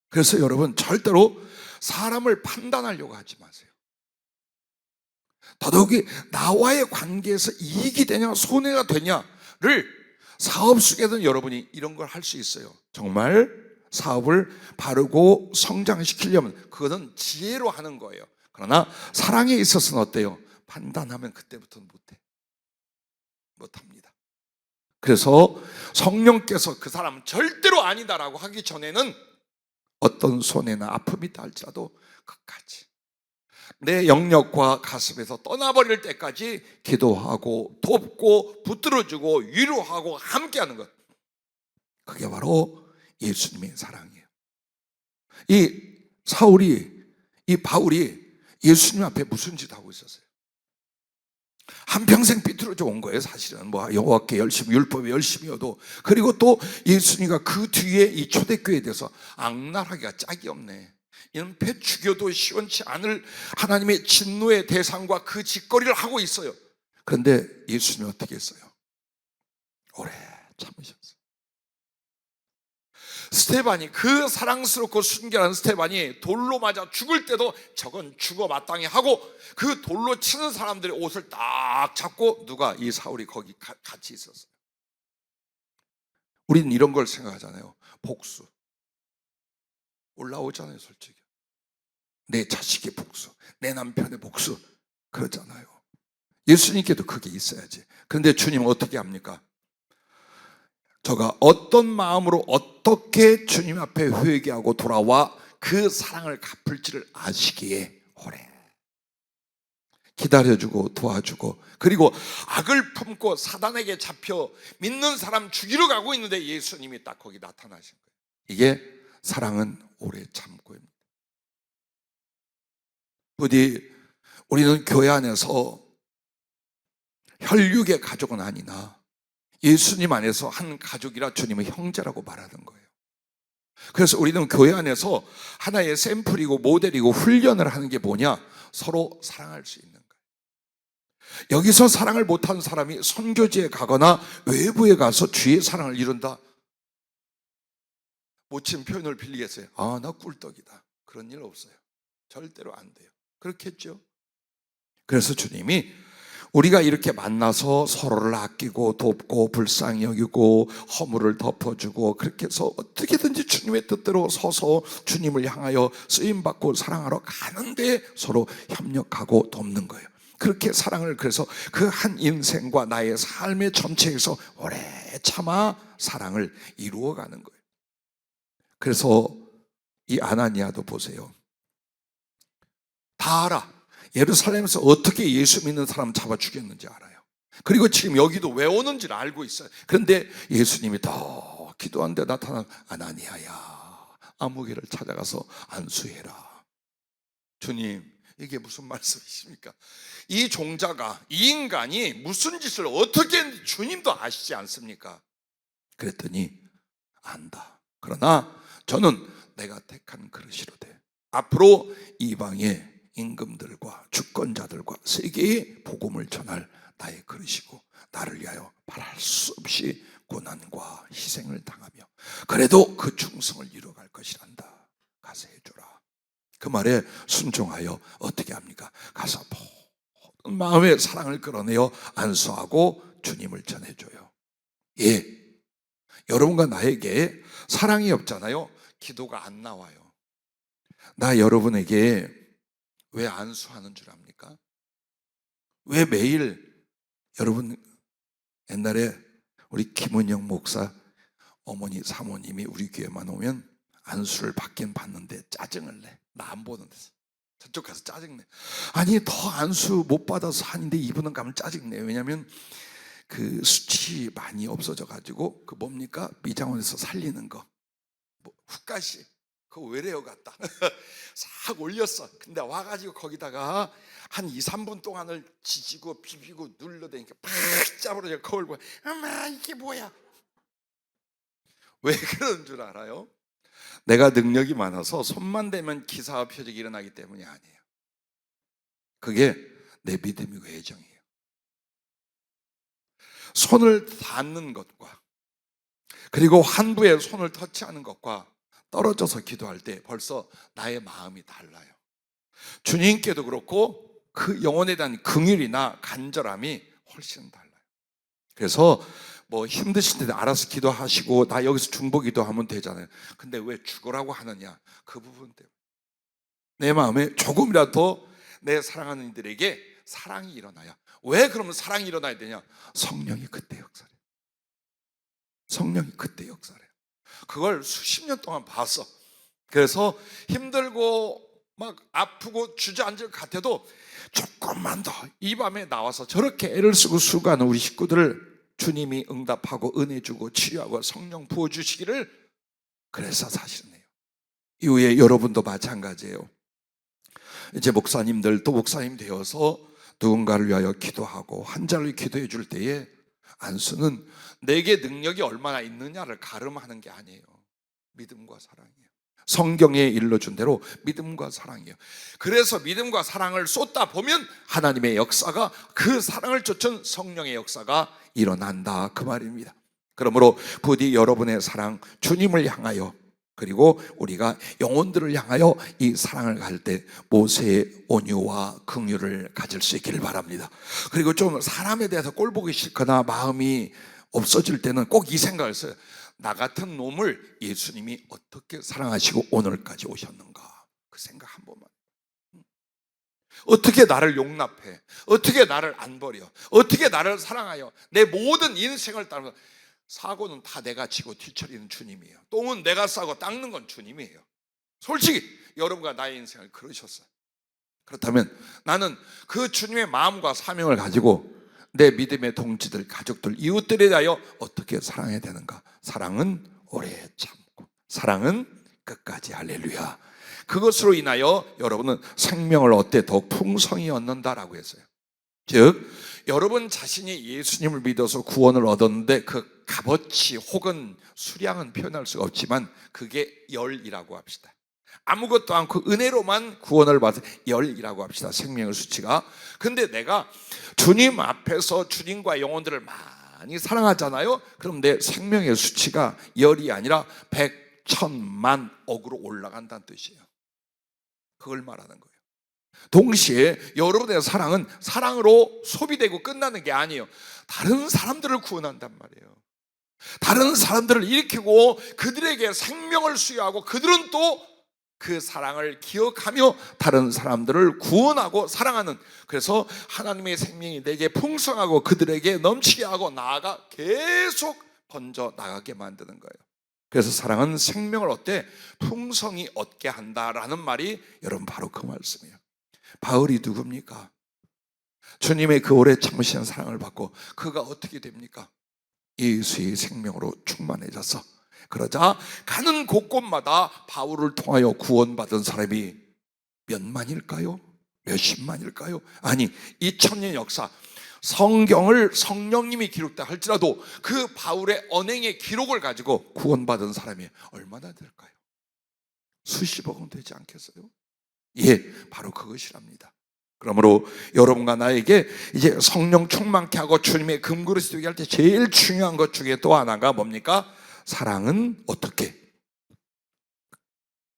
그래서 여러분 절대로 사람을 판단하려고 하지 마세요. 더더욱이 나와의 관계에서 이익이 되냐 손해가 되냐를, 사업 속에서는 여러분이 이런 걸 할 수 있어요. 정말 사업을 바르고 성장시키려면 그거는 지혜로 하는 거예요. 그러나 사랑에 있어서는 어때요? 판단하면 그때부터는 못합니다. 그래서 성령께서 그 사람은 절대로 아니다라고 하기 전에는 어떤 손해나 아픔이 있다 할지라도 끝까지 내 영역과 가슴에서 떠나버릴 때까지 기도하고 돕고 붙들어주고 위로하고 함께하는 것, 그게 바로 예수님의 사랑이에요. 이 바울이 예수님 앞에 무슨 짓 하고 있었어요? 한평생 삐뚤어져 온 거예요. 사실은 뭐 여호와께 열심히, 율법에 열심히여도, 그리고 또 예수님과 그 뒤에 이 초대교회에 대해서 악랄하기가 짝이 없네. 이는 배 죽여도 시원치 않을 하나님의 진노의 대상과 그 짓거리를 하고 있어요. 그런데 예수님이 어떻게 했어요? 오래 참으셨어요. 스테반이, 그 사랑스럽고 순결한 스테반이 돌로 맞아 죽을 때도 저건 죽어 마땅히 하고, 그 돌로 치는 사람들의 옷을 딱 잡고 누가? 이 사울이 거기 같이 있었어요. 우리는 이런 걸 생각하잖아요. 복수 올라오잖아요. 솔직히 내 자식의 복수, 내 남편의 복수, 그러잖아요. 예수님께도 그게 있어야지. 그런데 주님은 어떻게 합니까? 저가 어떤 마음으로 어떻게 주님 앞에 회개하고 돌아와 그 사랑을 갚을지를 아시기에 오래 기다려주고 도와주고, 그리고 악을 품고 사단에게 잡혀 믿는 사람 죽이러 가고 있는데 예수님이 딱 거기 나타나신 거예요. 이게 사랑은 오래 참고입니다. 부디 우리는 교회 안에서 혈육의 가족은 아니나 예수님 안에서 한 가족이라 주님은 형제라고 말하는 거예요. 그래서 우리는 교회 안에서 하나의 샘플이고 모델이고 훈련을 하는 게 뭐냐? 서로 사랑할 수 있는 거예요. 여기서 사랑을 못하는 사람이 선교지에 가거나 외부에 가서 주의 사랑을 이룬다? 모친 표현을 빌리겠어요? 나 꿀떡이다. 그런 일 없어요. 절대로 안 돼요. 그렇겠죠? 그래서 주님이 우리가 이렇게 만나서 서로를 아끼고 돕고 불쌍히 여기고 허물을 덮어주고 그렇게 해서 어떻게든지 주님의 뜻대로 서서 주님을 향하여 쓰임받고 사랑하러 가는데 서로 협력하고 돕는 거예요. 그렇게 사랑을, 그래서 그 한 인생과 나의 삶의 전체에서 오래 참아 사랑을 이루어가는 거예요. 그래서 이 아나니아도 보세요. 다 알아. 예루살렘에서 어떻게 예수 믿는 사람 잡아 죽였는지 알아요. 그리고 지금 여기도 왜 오는지를 알고 있어요. 그런데 예수님이 더 기도하는데 나타난 아나니아야, 아무개를 찾아가서 안수해라. 주님, 이게 무슨 말씀이십니까? 이 종자가, 이 인간이 무슨 짓을 어떻게 했는지 주님도 아시지 않습니까? 그랬더니 안다. 그러나 저는 내가 택한 그릇이로되 앞으로 이방의 임금들과 주권자들과 세계에 복음을 전할 나의 그릇이고 나를 위하여 말할 수 없이 고난과 희생을 당하며 그래도 그 충성을 이루어갈 것이란다. 가서 해주라. 그 말에 순종하여 어떻게 합니까? 가서 모든 마음의 사랑을 끌어내어 안수하고 주님을 전해줘요. 예, 여러분과 나에게 사랑이 없잖아요. 기도가 안 나와요. 나 여러분에게 왜 안수하는 줄 압니까? 왜 매일, 여러분 옛날에 우리 김은영 목사 어머니 사모님이 우리 교회만 오면 안수를 받긴 받는데 짜증을 내. 나 안 보는 데서 저쪽 가서 짜증내. 아니 더 안수 못 받아서 하는데 이분은 가면 짜증내요. 왜냐하면 그 수치 많이 없어져 가지고 그 뭡니까? 미장원에서 살리는 거 훅가시 그거 외래어 같다. 싹 올렸어. 근데 와가지고 거기다가 한 2, 3분 동안을 지지고 비비고 눌러대니까 팍 짜버려. 거울 보고 엄마 이게 뭐야? 왜 그런 줄 알아요? 내가 능력이 많아서 손만 대면 기사와 표적이 일어나기 때문이 아니에요. 그게 내 믿음이고 애정이에요. 손을 닿는 것과 그리고 환부에 손을 터치하는 것과 떨어져서 기도할 때 벌써 나의 마음이 달라요. 주님께도 그렇고 그 영혼에 대한 긍휼이나 간절함이 훨씬 달라요. 그래서 뭐 힘드실 때 알아서 기도하시고 나 여기서 중보 기도하면 되잖아요. 근데 왜 죽으라고 하느냐? 그 부분 때문에 내 마음에 조금이라도 내 사랑하는 이들에게 사랑이 일어나야. 왜 그러면 사랑이 일어나야 되냐? 성령이 그때 역사해요. 성령이 그때 역사해요. 그걸 수십 년 동안 봤어. 그래서 힘들고 막 아프고 주저앉을 것 같아도 조금만 더 이 밤에 나와서 저렇게 애를 쓰고 수고하는 우리 식구들을 주님이 응답하고 은혜 주고 치유하고 성령 부어주시기를, 그래서 사실은요. 이후에 여러분도 마찬가지예요. 이제 목사님들 또 목사님 되어서 누군가를 위하여 기도하고 환자를 기도해 줄 때에 안수는 내게 능력이 얼마나 있느냐를 가름하는 게 아니에요. 믿음과 사랑이에요. 성경에 일러준 대로 믿음과 사랑이에요. 그래서 믿음과 사랑을 쏟다 보면 하나님의 역사가, 그 사랑을 쫓은 성령의 역사가 일어난다, 그 말입니다. 그러므로 부디 여러분의 사랑, 주님을 향하여 그리고 우리가 영혼들을 향하여 이 사랑을 가질 때 모세의 온유와 긍휼을 가질 수 있기를 바랍니다. 그리고 좀 사람에 대해서 꼴보기 싫거나 마음이 없어질 때는 꼭 이 생각을 써요. 나 같은 놈을 예수님이 어떻게 사랑하시고 오늘까지 오셨는가, 그 생각 한 번만. 어떻게 나를 용납해? 어떻게 나를 안 버려? 어떻게 나를 사랑하여 내 모든 인생을 따르면서, 사고는 다 내가 지고 뒤처리는 주님이에요. 똥은 내가 싸고 닦는 건 주님이에요. 솔직히 여러분과 나의 인생을 그러셨어요. 그렇다면 나는 그 주님의 마음과 사명을 가지고 내 믿음의 동지들, 가족들, 이웃들에 대하여 어떻게 사랑해야 되는가? 사랑은 오래 참고 사랑은 끝까지. 할렐루야. 그것으로 인하여 여러분은 생명을 얻되 더욱 풍성히 얻는다라고 했어요. 즉 여러분 자신이 예수님을 믿어서 구원을 얻었는데 그 값어치 혹은 수량은 표현할 수가 없지만 그게 열이라고 합시다. 아무것도 않고 은혜로만 구원을 받은 열이라고 합시다. 생명의 수치가. 근데 내가 주님 앞에서 주님과 영혼들을 많이 사랑하잖아요. 그럼 내 생명의 수치가 열이 아니라 100, 천만억으로 올라간다는 뜻이에요. 그걸 말하는 거예요. 동시에 여러분의 사랑은 사랑으로 소비되고 끝나는 게 아니에요. 다른 사람들을 구원한단 말이에요. 다른 사람들을 일으키고 그들에게 생명을 수여하고 그들은 또 그 사랑을 기억하며 다른 사람들을 구원하고 사랑하는, 그래서 하나님의 생명이 내게 풍성하고 그들에게 넘치게 하고 나아가 계속 번져 나가게 만드는 거예요. 그래서 사랑은 생명을 어때? 풍성히 얻게 한다라는 말이 여러분 바로 그 말씀이에요. 바울이 누굽니까? 주님의 그 오래 참으시는 사랑을 받고 그가 어떻게 됩니까? 예수의 생명으로 충만해져서, 그러자 가는 곳곳마다 바울을 통하여 구원받은 사람이 몇만일까요? 몇십만일까요? 아니, 2000년 역사, 성경을 성령님이 기록다 할지라도 그 바울의 언행의 기록을 가지고 구원받은 사람이 얼마나 될까요? 수십억은 되지 않겠어요? 예, 바로 그것이랍니다. 그러므로 여러분과 나에게 이제 성령 충만케 하고 주님의 금그릇이 되게 할 때 제일 중요한 것 중에 또 하나가 뭡니까? 사랑은 어떻게?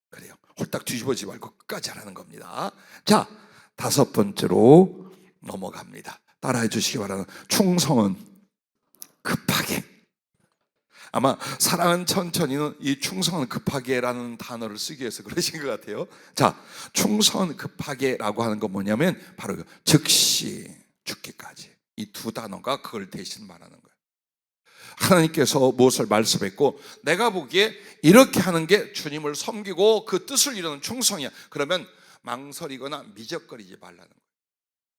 그래요. 홀딱 뒤집어지지 말고 끝까지 하라는 겁니다. 자, 다섯 번째로 넘어갑니다. 따라해 주시기 바랍니다. 충성은 급하게. 아마 사랑은 천천히는 이 충성은 급하게라는 단어를 쓰기 위해서 그러신 것 같아요. 자, 충성은 급하게라고 하는 건 뭐냐면 바로 즉시 죽기까지, 이 두 단어가 그걸 대신 말하는 거예요. 하나님께서 무엇을 말씀했고 내가 보기에 이렇게 하는 게 주님을 섬기고 그 뜻을 이루는 충성이야. 그러면 망설이거나 미적거리지 말라는 거예요.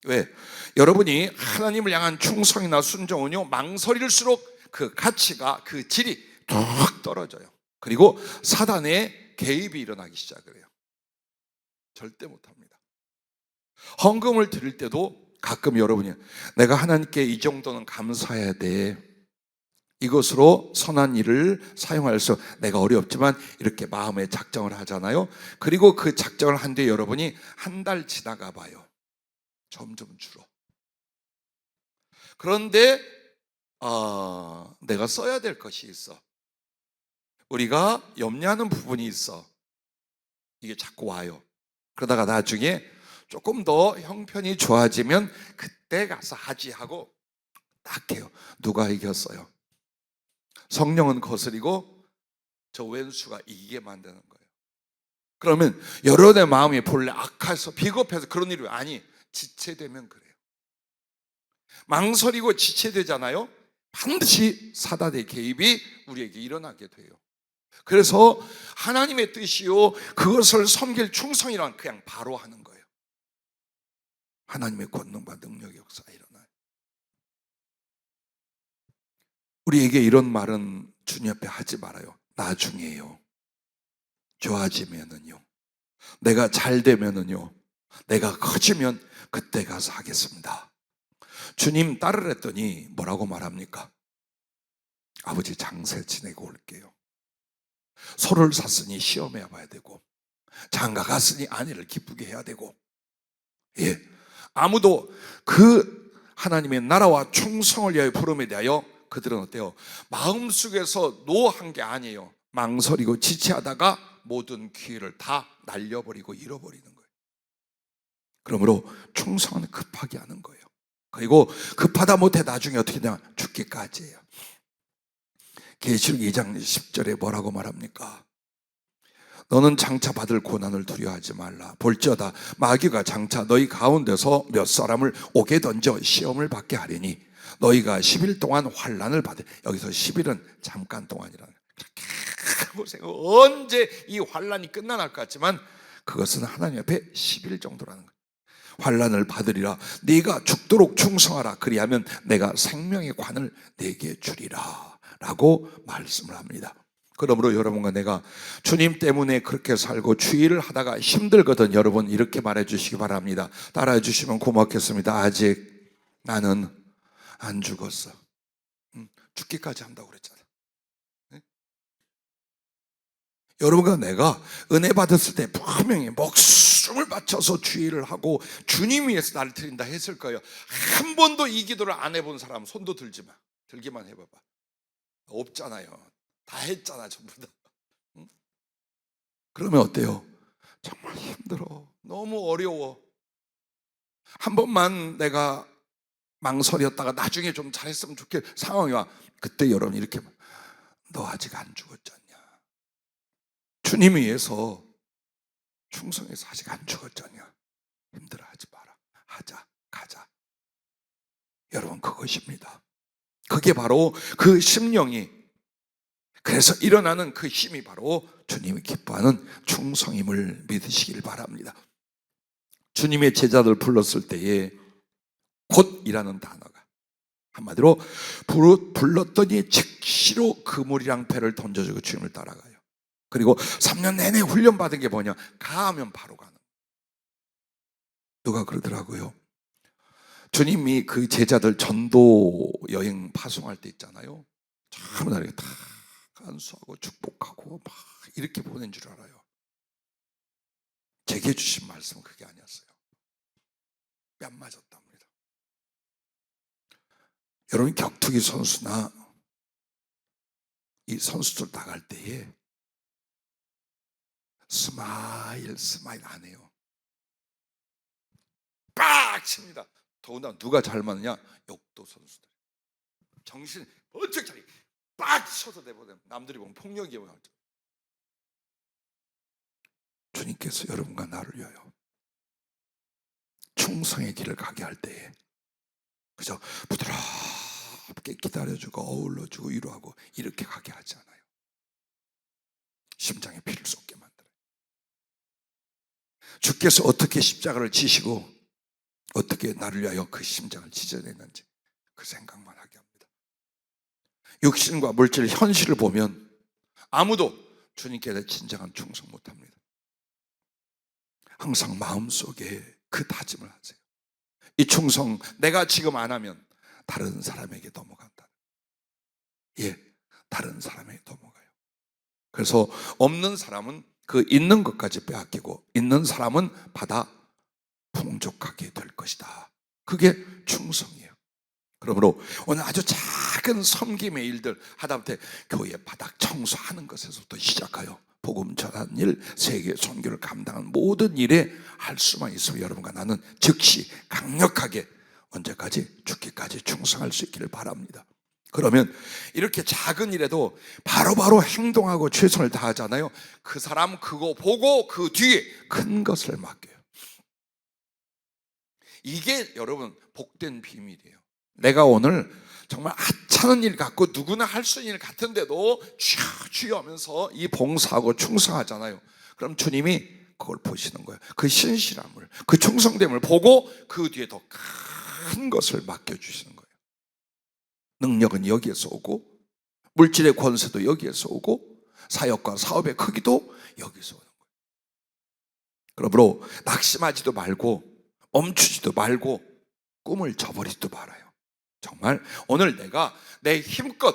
왜? 여러분이 하나님을 향한 충성이나 순종은요, 망설일수록 그 가치가, 그 질이 툭 떨어져요. 그리고 사단의 개입이 일어나기 시작을 해요. 절대 못합니다. 헌금을 드릴 때도 가끔 여러분이 내가 하나님께 이 정도는 감사해야 돼, 이것으로 선한 일을 사용할 수, 내가 어렵지만 이렇게 마음에 작정을 하잖아요. 그리고 그 작정을 한 뒤에 여러분이 한 달 지나가 봐요. 점점 줄어. 그런데 내가 써야 될 것이 있어, 우리가 염려하는 부분이 있어, 이게 자꾸 와요. 그러다가 나중에 조금 더 형편이 좋아지면 그때 가서 하지 하고 딱 해요. 누가 이겼어요? 성령은 거스리고 저 왼수가 이기게 만드는 거예요. 그러면 여러분의 마음이 본래 악해서 비겁해서 그런 일이 아니, 지체되면 그래요. 망설이고 지체되잖아요. 반드시 사단의 개입이 우리에게 일어나게 돼요. 그래서 하나님의 뜻이요, 그것을 섬길 충성이란 그냥 바로 하는 거예요. 하나님의 권능과 능력의 역사가 일어나요. 우리에게 이런 말은 주님 앞에 하지 말아요. 나중에요, 좋아지면은요, 내가 잘 되면은요, 내가 커지면 그때 가서 하겠습니다. 주님 따르랬더니 뭐라고 말합니까? 아버지 장세 지내고 올게요. 소를 샀으니 시험해 봐야 되고, 장가 갔으니 아내를 기쁘게 해야 되고, 예, 아무도 그 하나님의 나라와 충성을 위하여 부름에 대하여 그들은 어때요? 마음속에서 노한 게 아니에요. 망설이고 지체하다가 모든 기회를 다 날려버리고 잃어버리는 거예요. 그러므로 충성은 급하게 하는 거예요. 그리고 급하다 못해 나중에 어떻게 되냐? 죽기까지예요. 계시록 2장 10절에 뭐라고 말합니까? 너는 장차 받을 고난을 두려워하지 말라. 볼지어다 마귀가 장차 너희 가운데서 몇 사람을 옥에 던져 시험을 받게 하리니 너희가 10일 동안 환난을 받으. 여기서 10일은 잠깐 동안이라는 거예요. 보세요. 언제 이 환난이 끝나날 것 같지만 그것은 하나님 앞에 10일 정도라는 거예요. 환난을 받으리라. 네가 죽도록 충성하라. 그리하면 내가 생명의 관을 네게 주리라 라고 말씀을 합니다. 그러므로 여러분과 내가 주님 때문에 그렇게 살고 주의를 하다가 힘들거든 여러분 이렇게 말해 주시기 바랍니다. 따라해 주시면 고맙겠습니다. 아직 나는 안 죽었어. 죽기까지 한다고 그랬잖아. 네? 여러분과 내가 은혜 받았을 때 분명히 목숨을 바쳐서 주의를 하고 주님 위해서 나를 드린다 했을 거예요. 한 번도 이 기도를 안 해본 사람 손도 들지 마. 들기만 해봐봐. 없잖아요. 다 했잖아 전부 다. 그러면 어때요? 정말 힘들어. 너무 어려워. 한 번만 내가 망설였다가 나중에 좀 잘했으면 좋겠 상황이 와. 그때 여러분 이렇게, 너 아직 안 죽었잖냐. 주님 위해서 충성해서 아직 안 죽었잖냐. 힘들어하지 마라. 하자, 가자. 여러분, 그것입니다. 그게 바로 그 심령이, 그래서 일어나는 그 힘이 바로 주님이 기뻐하는 충성임을 믿으시길 바랍니다. 주님의 제자들 불렀을 때에 곧이라는 단어가, 한마디로 불렀더니 즉시로 그물이랑 배를 던져주고 주님을 따라가요. 그리고 3년 내내 훈련받은 게 뭐냐? 가하면 바로 가는. 누가 그러더라고요. 주님이 그 제자들 전도 여행 파송할 때 있잖아요. 참 나를 다 간수하고 축복하고 막 이렇게 보낸 줄 알아요. 제게 주신 말씀은 그게 아니었어요. 뺨 맞았답니다. 여러분, 격투기 선수나 이 선수들 나갈 때에 스마일 안 해요. 빡 칩니다. 더군다나 누가 잘 맞느냐? 역도 선수들. 정신 번쩍 차리고 빡 쳐서 내보내면 남들이 보면 폭력이에요. 주님께서 여러분과 나를 위하여 충성의 길을 가게 할 때에 그저 부드럽게 기다려주고 어울러주고 위로하고 이렇게 가게 하지 않아요. 심장에 피를 쏟게 만들어요. 주께서 어떻게 십자가를 지시고 어떻게 나를 위하여 그 심장을 찢어냈는지 그 생각만 하게 합니다. 육신과 물질 현실을 보면 아무도 주님께 대해 진정한 충성 못합니다. 항상 마음속에 그 다짐을 하세요. 이 충성 내가 지금 안 하면 다른 사람에게 넘어간다. 예, 다른 사람에게 넘어가요. 그래서 없는 사람은 그 있는 것까지 빼앗기고 있는 사람은 받아 풍족하게 될 것이다. 그게 충성이에요. 그러므로 오늘 아주 작은 섬김의 일들 하다못해 교회 바닥 청소하는 것에서부터 시작하여 복음 전하는 일, 세계 선교를 감당하는 모든 일에 할 수만 있으면 여러분과 나는 즉시 강력하게 언제까지? 죽기까지 충성할 수 있기를 바랍니다. 그러면 이렇게 작은 일에도 바로바로 행동하고 최선을 다하잖아요. 그 사람 그거 보고 그 뒤에 큰 것을 맡겨요. 이게 여러분 복된 비밀이에요. 내가 오늘 정말 하찮은 일 같고 누구나 할 수 있는 일 같은데도 주여 하면서 이 봉사하고 충성하잖아요. 그럼 주님이 그걸 보시는 거예요. 그 신실함을, 그 충성됨을 보고 그 뒤에 더 큰 것을 맡겨주시는 거예요. 능력은 여기에서 오고 물질의 권세도 여기에서 오고 사역과 사업의 크기도 여기서 오는 거예요. 그러므로 낙심하지도 말고 멈추지도 말고 꿈을 저버리지도 말아요. 정말 오늘 내가 내 힘껏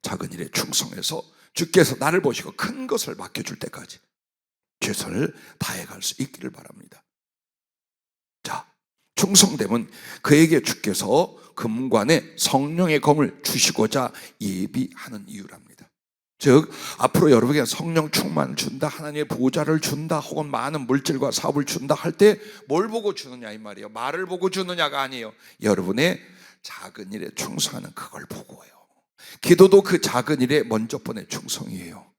작은 일에 충성해서 주께서 나를 보시고 큰 것을 맡겨줄 때까지 최선을 다해갈 수 있기를 바랍니다. 자, 충성됨은 그에게 주께서 금관에 성령의 검을 주시고자 예비하는 이유랍니다. 즉 앞으로 여러분에게 성령 충만을 준다, 하나님의 보좌를 준다, 혹은 많은 물질과 사업을 준다 할 때 뭘 보고 주느냐 이 말이에요. 말을 보고 주느냐가 아니에요. 여러분의 작은 일에 충성하는 그걸 보고요. 기도도 그 작은 일에 먼저 번의 충성이에요.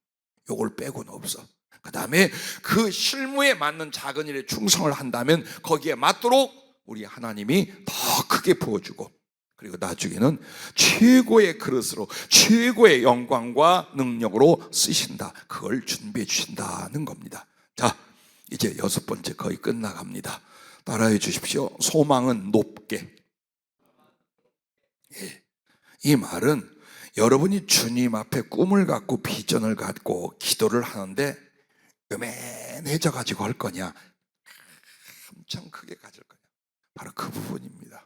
요걸 빼고는 없어. 그 다음에 그 실무에 맞는 작은 일에 충성을 한다면 거기에 맞도록 우리 하나님이 더 크게 부어주고, 그리고 나중에는 최고의 그릇으로 최고의 영광과 능력으로 쓰신다. 그걸 준비해 주신다는 겁니다. 자, 이제 6번째 거의 끝나갑니다. 따라해 주십시오. 소망은 높게. 예. 이 말은 여러분이 주님 앞에 꿈을 갖고 비전을 갖고 기도를 하는데 요만해져 가지고 할 거냐, 엄청 크게 가질 거냐, 바로 그 부분입니다.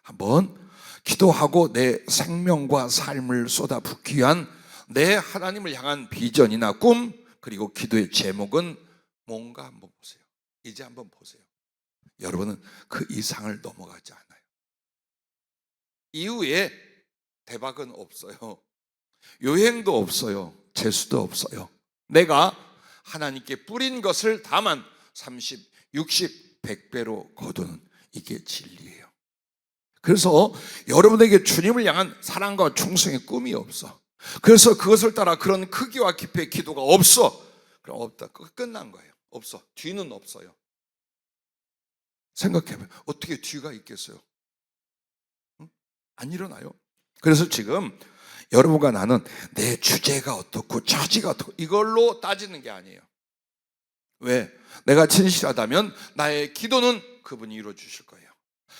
한번 기도하고 내 생명과 삶을 쏟아붓기 위한 내 하나님을 향한 비전이나 꿈, 그리고 기도의 제목은 뭔가 한번 보세요. 이제 한번 보세요. 여러분은 그 이상을 넘어가지 않아요. 이후에 대박은 없어요. 요행도 없어요. 재수도 없어요. 내가 하나님께 뿌린 것을 다만 30, 60, 100배로 거두는 이게 진리예요. 그래서 여러분에게 주님을 향한 사랑과 충성의 꿈이 없어. 그래서 그것을 따라 그런 크기와 깊이의 기도가 없어. 그럼 없다. 끝난 거예요. 없어. 뒤는 없어요. 생각해봐요. 어떻게 뒤가 있겠어요? 응? 안 일어나요. 그래서 지금 여러분과 나는 내 주제가 어떻고 처지가 어떻고 이걸로 따지는 게 아니에요. 왜? 내가 진실하다면 나의 기도는 그분이 이루어 주실 거예요.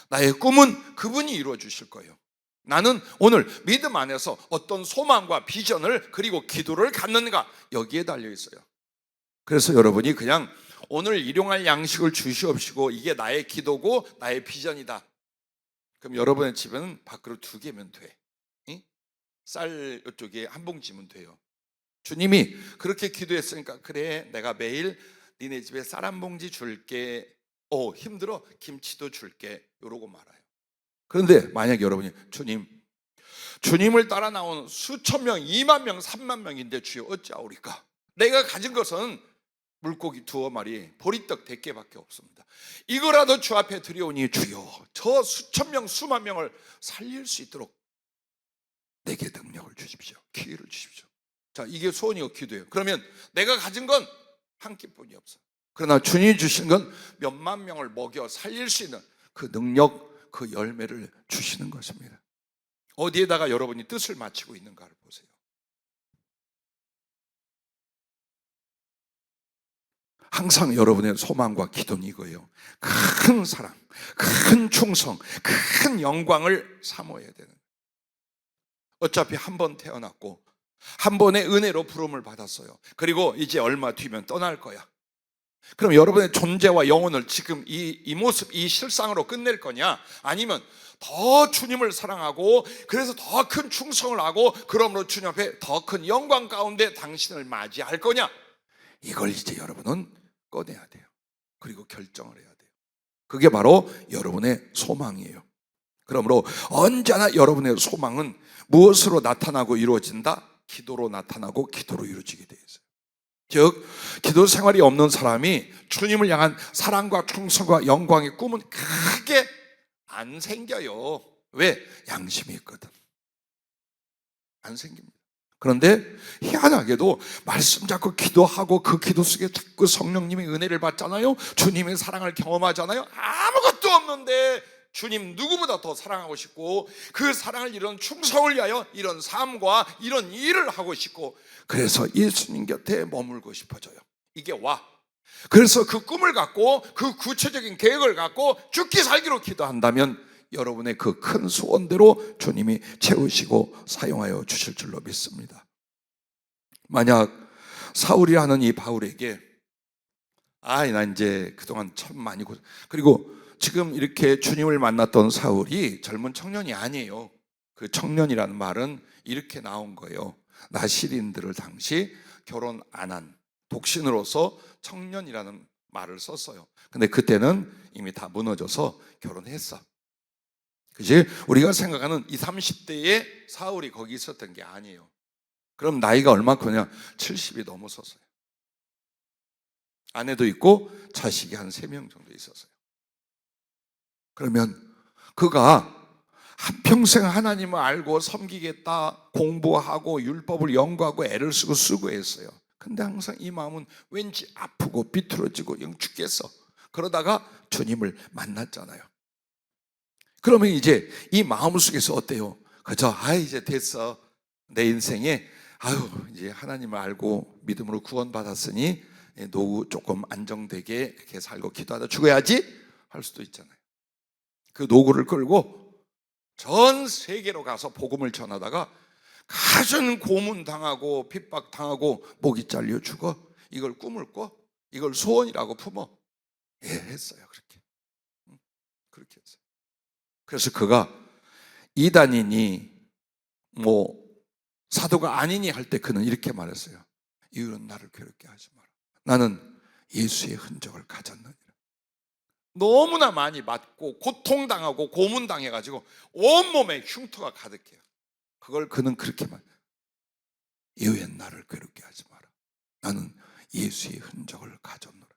나의 꿈은 그분이 이루어 주실 거예요. 나는 오늘 믿음 안에서 어떤 소망과 비전을 그리고 기도를 갖는가 여기에 달려 있어요. 그래서 여러분이 그냥 오늘 일용할 양식을 주시옵시고 이게 나의 기도고 나의 비전이다. 그럼 여러분의 집에는 밥그릇 2개면 돼. 쌀 이쪽에 한 봉지면 돼요. 주님이 그렇게 기도했으니까 그래 내가 매일 니네 집에 쌀 한 봉지 줄게. 힘들어 김치도 줄게. 이러고 말아요. 그런데 만약 여러분이 주님을 따라 나오는 수천 명, 2만 명, 3만 명인데 주여 어찌하오리까? 내가 가진 것은 물고기 2마리, 보리떡 100개밖에 없습니다. 이거라도 주 앞에 드려오니 주여 저 수천 명, 수만 명을 살릴 수 있도록 내게 능력을 주십시오. 기회를 주십시오. 자, 이게 소원이고 기도예요. 그러면 내가 가진 건 한 끼뿐이 없어. 그러나 주님이 주신 건 몇만 명을 먹여 살릴 수 있는 그 능력, 그 열매를 주시는 것입니다. 어디에다가 여러분이 뜻을 맞추고 있는가를 보세요. 항상 여러분의 소망과 기도는 이거예요. 큰 사랑, 큰 충성, 큰 영광을 사모해야 되는. 어차피 한 번 태어났고 한 번의 은혜로 부름을 받았어요. 그리고 이제 얼마 뒤면 떠날 거야. 그럼 여러분의 존재와 영혼을 지금 이 모습, 이 실상으로 끝낼 거냐? 아니면 더 주님을 사랑하고 그래서 더 큰 충성을 하고 그러므로 주님 앞에 더 큰 영광 가운데 당신을 맞이할 거냐? 이걸 이제 여러분은 꺼내야 돼요. 그리고 결정을 해야 돼요. 그게 바로 여러분의 소망이에요. 그러므로 언제나 여러분의 소망은 무엇으로 나타나고 이루어진다? 기도로 나타나고 기도로 이루어지게 되어 있어요. 즉 기도 생활이 없는 사람이 주님을 향한 사랑과 충성과 영광의 꿈은 크게 안 생겨요. 왜? 양심이 있거든. 안 생깁니다. 그런데 희한하게도 말씀 잡고 기도하고 그 기도 속에 자꾸 성령님의 은혜를 받잖아요. 주님의 사랑을 경험하잖아요. 아무것도 없는데 주님 누구보다 더 사랑하고 싶고 그 사랑을 이런 충성을 위하여 이런 삶과 이런 일을 하고 싶고 그래서 예수님 곁에 머물고 싶어져요. 이게 와. 그래서 그 꿈을 갖고 그 구체적인 계획을 갖고 죽기 살기로 기도한다면 여러분의 그 큰 소원대로 주님이 채우시고 사용하여 주실 줄로 믿습니다. 만약 사울이라는 이 바울에게 나 이제 그동안 참 많이 그리고 지금 이렇게 주님을 만났던 사울이 젊은 청년이 아니에요. 그 청년이라는 말은 이렇게 나온 거예요. 나시린들을 당시 결혼 안 한 독신으로서 청년이라는 말을 썼어요. 근데 그때는 이미 다 무너져서 결혼했어. 그치? 우리가 생각하는 20, 30대의 사울이 거기 있었던 게 아니에요. 그럼 나이가 얼마큼이냐? 70이 넘었었어요. 아내도 있고 자식이 한 3명 정도 있었어요. 그러면 그가 한평생 하나님을 알고 섬기겠다 공부하고 율법을 연구하고 애를 쓰고 수고했어요. 근데 항상 이 마음은 왠지 아프고 비틀어지고 영 죽겠어. 그러다가 주님을 만났잖아요. 그러면 이제 이 마음 속에서 어때요? 그저 이제 됐어. 내 인생에 이제 하나님을 알고 믿음으로 구원받았으니 노후 조금 안정되게 이렇게 살고 기도하다 죽어야지 할 수도 있잖아요. 그 노구를 끌고 전 세계로 가서 복음을 전하다가 가진 고문당하고 핍박당하고 목이 잘려 죽어. 이걸 꿈을 꿔? 이걸 소원이라고 품어? 했어요. 그렇게 했어요. 그래서 그가 이단이니 사도가 아니니 할 때 그는 이렇게 말했어요. 이유는 나를 괴롭게 하지 마라. 나는 예수의 흔적을 가졌느니라. 너무나 많이 맞고 고통당하고 고문당해가지고 온몸에 흉터가 가득해요. 그걸 그는 그렇게 이유엔 나를 괴롭게 하지 마라. 나는 예수의 흔적을 가졌노라.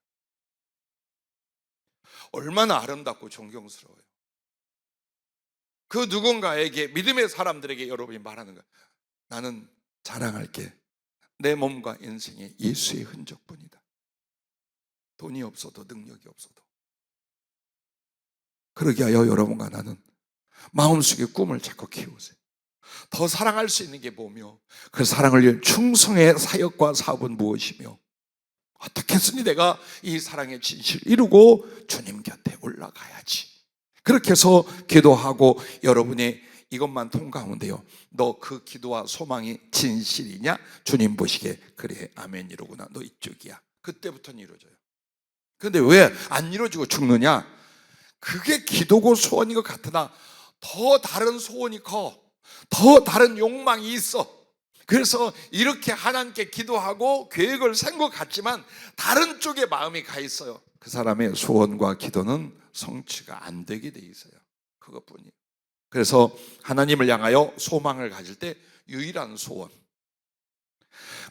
얼마나 아름답고 존경스러워요. 그 누군가에게, 믿음의 사람들에게 여러분이 말하는 거야. 나는 자랑할게. 내 몸과 인생에 예수의 흔적뿐이다. 돈이 없어도 능력이 없어도. 그러게 하여 여러분과 나는 마음속에 꿈을 자꾸 키우세요. 더 사랑할 수 있는 게 뭐며, 그 사랑을 위한 충성의 사역과 사업은 무엇이며, 어떻게 했으니 내가 이 사랑의 진실을 이루고 주님 곁에 올라가야지. 그렇게 해서 기도하고 여러분이 이것만 통과하면 돼요. 너 그 기도와 소망이 진실이냐? 주님 보시기에 그래, 아멘, 이러구나. 너 이쪽이야. 그때부터는 이루어져요. 근데 왜 안 이루어지고 죽느냐? 그게 기도고 소원인 것 같으나 더 다른 소원이 커. 더 다른 욕망이 있어. 그래서 이렇게 하나님께 기도하고 계획을 세운 것 같지만 다른 쪽에 마음이 가 있어요. 그 사람의 소원과 기도는 성취가 안 되게 돼 있어요. 그것뿐이에요. 그래서 하나님을 향하여 소망을 가질 때 유일한 소원,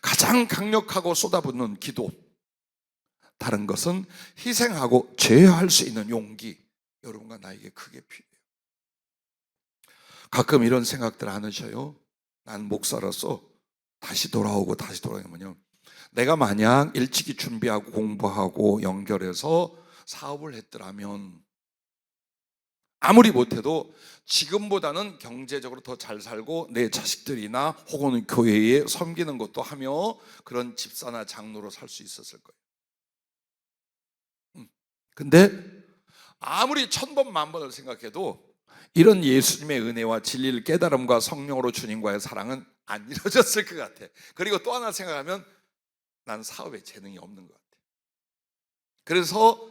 가장 강력하고 쏟아붓는 기도, 다른 것은 희생하고 제어할 수 있는 용기, 여러분과 나에게 크게 필요해요. 가끔 이런 생각들 안 하셔요? 난 목사로서 다시 돌아오고 뭐냐, 내가 만약 일찍이 준비하고 공부하고 연결해서 사업을 했더라면 아무리 못해도 지금보다는 경제적으로 더 잘 살고 내 자식들이나 혹은 교회에 섬기는 것도 하며 그런 집사나 장로로 살 수 있었을 거예요. 근데 아무리 천번 만번을 생각해도 이런 예수님의 은혜와 진리를 깨달음과 성령으로 주님과의 사랑은 안 이루어졌을 것 같아. 그리고 또 하나 생각하면 난 사업에 재능이 없는 것 같아. 그래서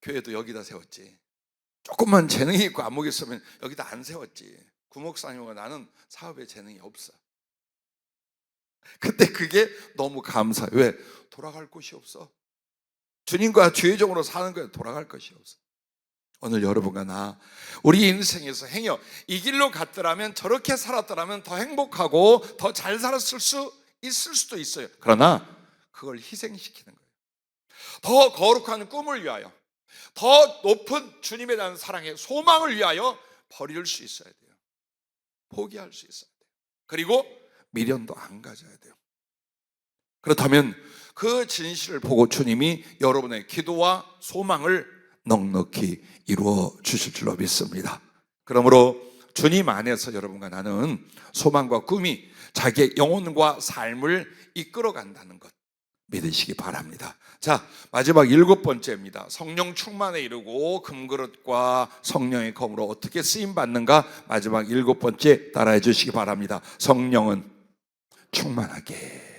교회도 여기다 세웠지. 조금만 재능이 있고 안목이 있으면 여기다 안 세웠지. 구목사님과 나는 사업에 재능이 없어. 그때 그게 너무 감사해. 왜? 돌아갈 곳이 없어. 주님과 주의종으로 사는 거에 돌아갈 것이 없어. 오늘 여러분과 나, 우리 인생에서 행여 이 길로 갔더라면, 저렇게 살았더라면 더 행복하고 더 잘 살았을 수 있을 수도 있어요. 그러나 그걸 희생시키는 거예요. 더 거룩한 꿈을 위하여, 더 높은 주님에 대한 사랑의 소망을 위하여 버릴 수 있어야 돼요. 포기할 수 있어야 돼요. 그리고 미련도 안 가져야 돼요. 그렇다면 그 진실을 보고 주님이 여러분의 기도와 소망을 넉넉히 이루어 주실 줄로 믿습니다. 그러므로 주님 안에서 여러분과 나는 소망과 꿈이 자기의 영혼과 삶을 이끌어 간다는 것 믿으시기 바랍니다. 자, 마지막 7번째입니다. 성령 충만에 이르고 금그릇과 성령의 검으로 어떻게 쓰임받는가? 마지막 7번째 따라해 주시기 바랍니다. 성령은 충만하게.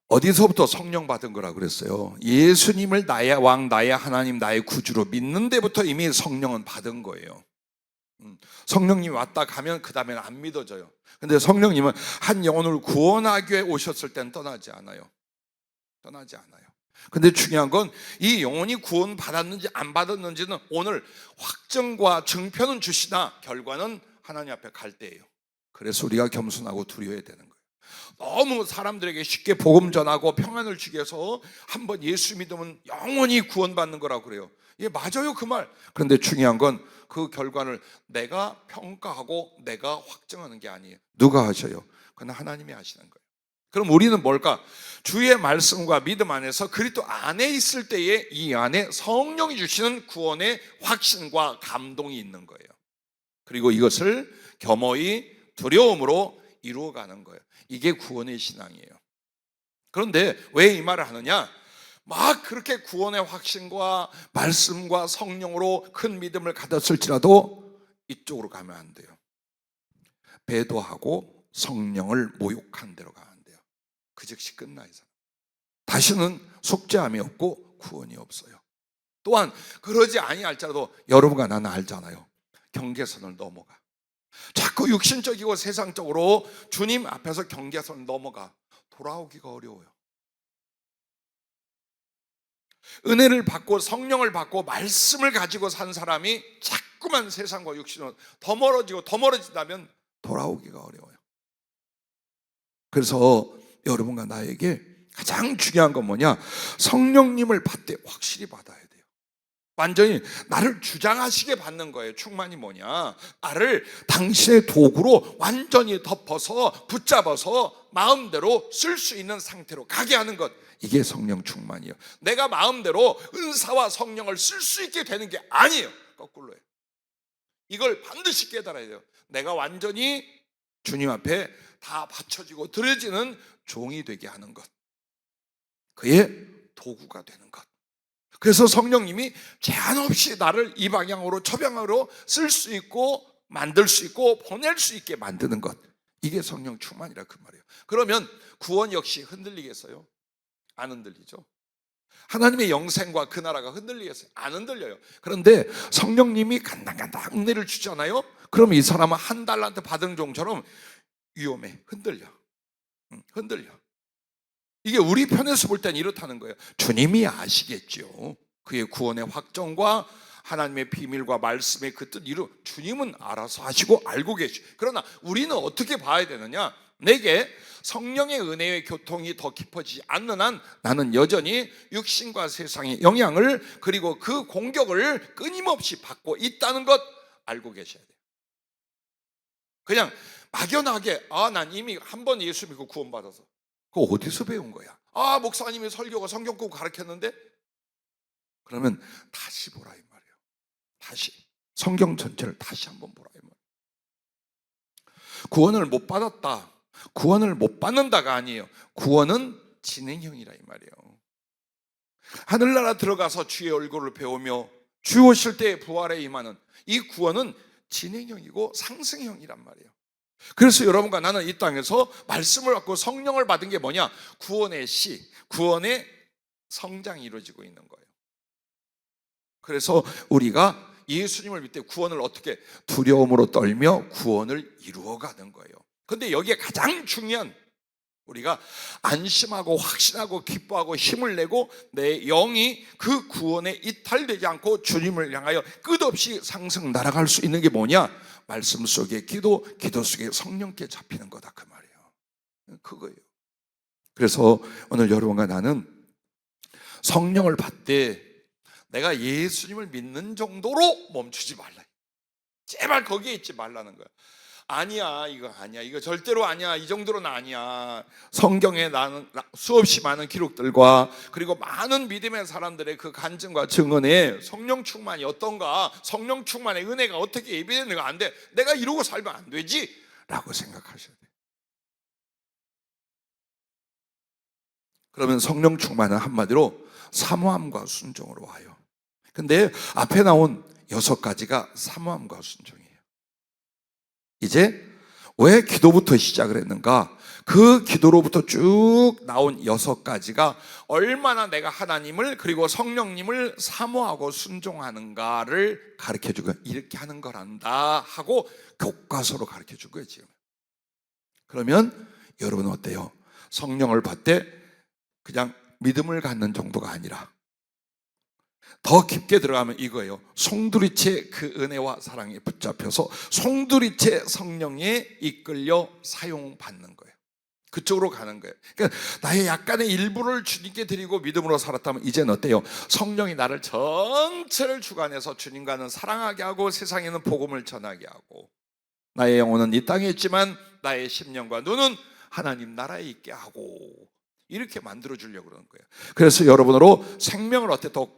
어디서부터 성령 받은 거라 그랬어요? 예수님을 나의 왕, 나의 하나님, 나의 구주로 믿는 데부터 이미 성령은 받은 거예요. 성령님이 왔다 가면 그 다음에는 안 믿어져요. 근데 성령님은 한 영혼을 구원하기 위해 오셨을 땐 떠나지 않아요. 떠나지 않아요. 근데 중요한 건 이 영혼이 구원 받았는지 안 받았는지는 오늘 확정과 증표는 주시나 결과는 하나님 앞에 갈 때예요. 그래서 우리가 겸손하고 두려워야 되는 거예요. 너무 사람들에게 쉽게 복음 전하고 평안을 주기 위해서 한번 예수 믿으면 영원히 구원받는 거라고 그래요. 예, 맞아요, 그 말. 그런데 중요한 건 그 결과를 내가 평가하고 내가 확정하는 게 아니에요. 누가 하셔요? 그건 하나님이 하시는 거예요. 그럼 우리는 뭘까? 주의 말씀과 믿음 안에서 그리스도 안에 있을 때에 이 안에 성령이 주시는 구원의 확신과 감동이 있는 거예요. 그리고 이것을 겸허히 두려움으로 이루어가는 거예요. 이게 구원의 신앙이에요. 그런데 왜 이 말을 하느냐? 막 그렇게 구원의 확신과 말씀과 성령으로 큰 믿음을 가졌을지라도 이쪽으로 가면 안 돼요. 배도하고 성령을 모욕한 대로 가면 안 돼요. 그 즉시 끝나 있어요. 다시는 속죄함이 없고 구원이 없어요. 또한 그러지 아니할지라도 여러분과 나는 알잖아요. 경계선을 넘어가. 자꾸 육신적이고 세상적으로 주님 앞에서 경계선을 넘어가. 돌아오기가 어려워요. 은혜를 받고 성령을 받고 말씀을 가지고 산 사람이 자꾸만 세상과 육신으로 더 멀어지고 더 멀어진다면 돌아오기가 어려워요. 그래서 여러분과 나에게 가장 중요한 건 뭐냐? 성령님을 받되 확실히 받아야 돼요. 완전히 나를 주장하시게 받는 거예요. 충만이 뭐냐? 나를 당신의 도구로 완전히 덮어서 붙잡아서 마음대로 쓸 수 있는 상태로 가게 하는 것, 이게 성령 충만이에요. 내가 마음대로 은사와 성령을 쓸 수 있게 되는 게 아니에요. 거꾸로예요. 이걸 반드시 깨달아야 돼요. 내가 완전히 주님 앞에 다 바쳐지고 드려지는 종이 되게 하는 것, 그의 도구가 되는 것. 그래서 성령님이 제한 없이 나를 이 방향으로 저 방향으로 쓸 수 있고 만들 수 있고 보낼 수 있게 만드는 것, 이게 성령 충만이라 그 말이에요. 그러면 구원 역시 흔들리겠어요? 안 흔들리죠. 하나님의 영생과 그 나라가 흔들리겠어요? 안 흔들려요. 그런데 성령님이 간당간당 은혜를 주잖아요. 그럼 이 사람은 한 달란트 받은 종처럼 위험해, 흔들려. 이게 우리 편에서 볼 땐 이렇다는 거예요. 주님이 아시겠죠. 그의 구원의 확정과 하나님의 비밀과 말씀의 그 뜻, 이루 주님은 알아서 하시고 알고 계시고, 그러나 우리는 어떻게 봐야 되느냐? 내게 성령의 은혜의 교통이 더 깊어지지 않는 한 나는 여전히 육신과 세상의 영향을, 그리고 그 공격을 끊임없이 받고 있다는 것 알고 계셔야 돼요. 그냥 막연하게 난 이미 한 번 예수 믿고 구원받아서, 그거 어디서 배운 거야? 목사님이 설교가 성경 꼭 가르쳤는데? 그러면 다시 보라 이 말이에요. 다시 성경 전체를 다시 한번 보라 이 말이에요. 구원을 못 받았다, 구원을 못 받는다가 아니에요. 구원은 진행형이라 이 말이에요. 하늘나라 들어가서 주의 얼굴을 배우며 주 오실 때의 부활에 임하는 이 구원은 진행형이고 상승형이란 말이에요. 그래서 여러분과 나는 이 땅에서 말씀을 받고 성령을 받은 게 뭐냐? 구원의 시, 구원의 성장이 이루어지고 있는 거예요. 그래서 우리가 예수님을 믿되 구원을 어떻게 두려움으로 떨며 구원을 이루어가는 거예요. 그런데 여기에 가장 중요한, 우리가 안심하고 확신하고 기뻐하고 힘을 내고 내 영이 그 구원에 이탈되지 않고 주님을 향하여 끝없이 상승 날아갈 수 있는 게 뭐냐? 말씀 속에 기도, 기도 속에 성령께 잡히는 거다 그 말이에요. 그거예요. 그래서 오늘 여러분과 나는 성령을 받되 내가 예수님을 믿는 정도로 멈추지 말라. 제발 거기에 있지 말라는 거야. 아니야, 이거 아니야, 이거 절대로 아니야, 이 정도는 아니야. 성경에 나는 수없이 많은 기록들과 그리고 많은 믿음의 사람들의 그 간증과 증언에 성령 충만이 어떤가, 성령 충만의 은혜가 어떻게 예비되는가, 안 돼, 내가 이러고 살면 안 되지 라고 생각하셔야 돼요. 그러면 성령 충만은 한마디로 사모함과 순종으로 와요. 근데 앞에 나온 6가지가 사모함과 순종이에요. 이제 왜 기도부터 시작을 했는가? 그 기도로부터 쭉 나온 6가지가 얼마나 내가 하나님을 그리고 성령님을 사모하고 순종하는가를 가르쳐주고, 이렇게 하는 거란다 하고 교과서로 가르쳐준 거예요 지금. 그러면 여러분은 어때요? 성령을 받되 그냥 믿음을 갖는 정도가 아니라 더 깊게 들어가면 이거예요. 송두리째 그 은혜와 사랑에 붙잡혀서 송두리째 성령에 이끌려 사용받는 거예요. 그쪽으로 가는 거예요. 그러니까 나의 약간의 일부를 주님께 드리고 믿음으로 살았다면 이제는 어때요? 성령이 나를 전체를 주관해서 주님과는 사랑하게 하고 세상에는 복음을 전하게 하고, 나의 영혼은 이 땅에 있지만 나의 심령과 눈은 하나님 나라에 있게 하고, 이렇게 만들어주려고 그러는 거예요. 그래서 여러분으로 생명을 어때 더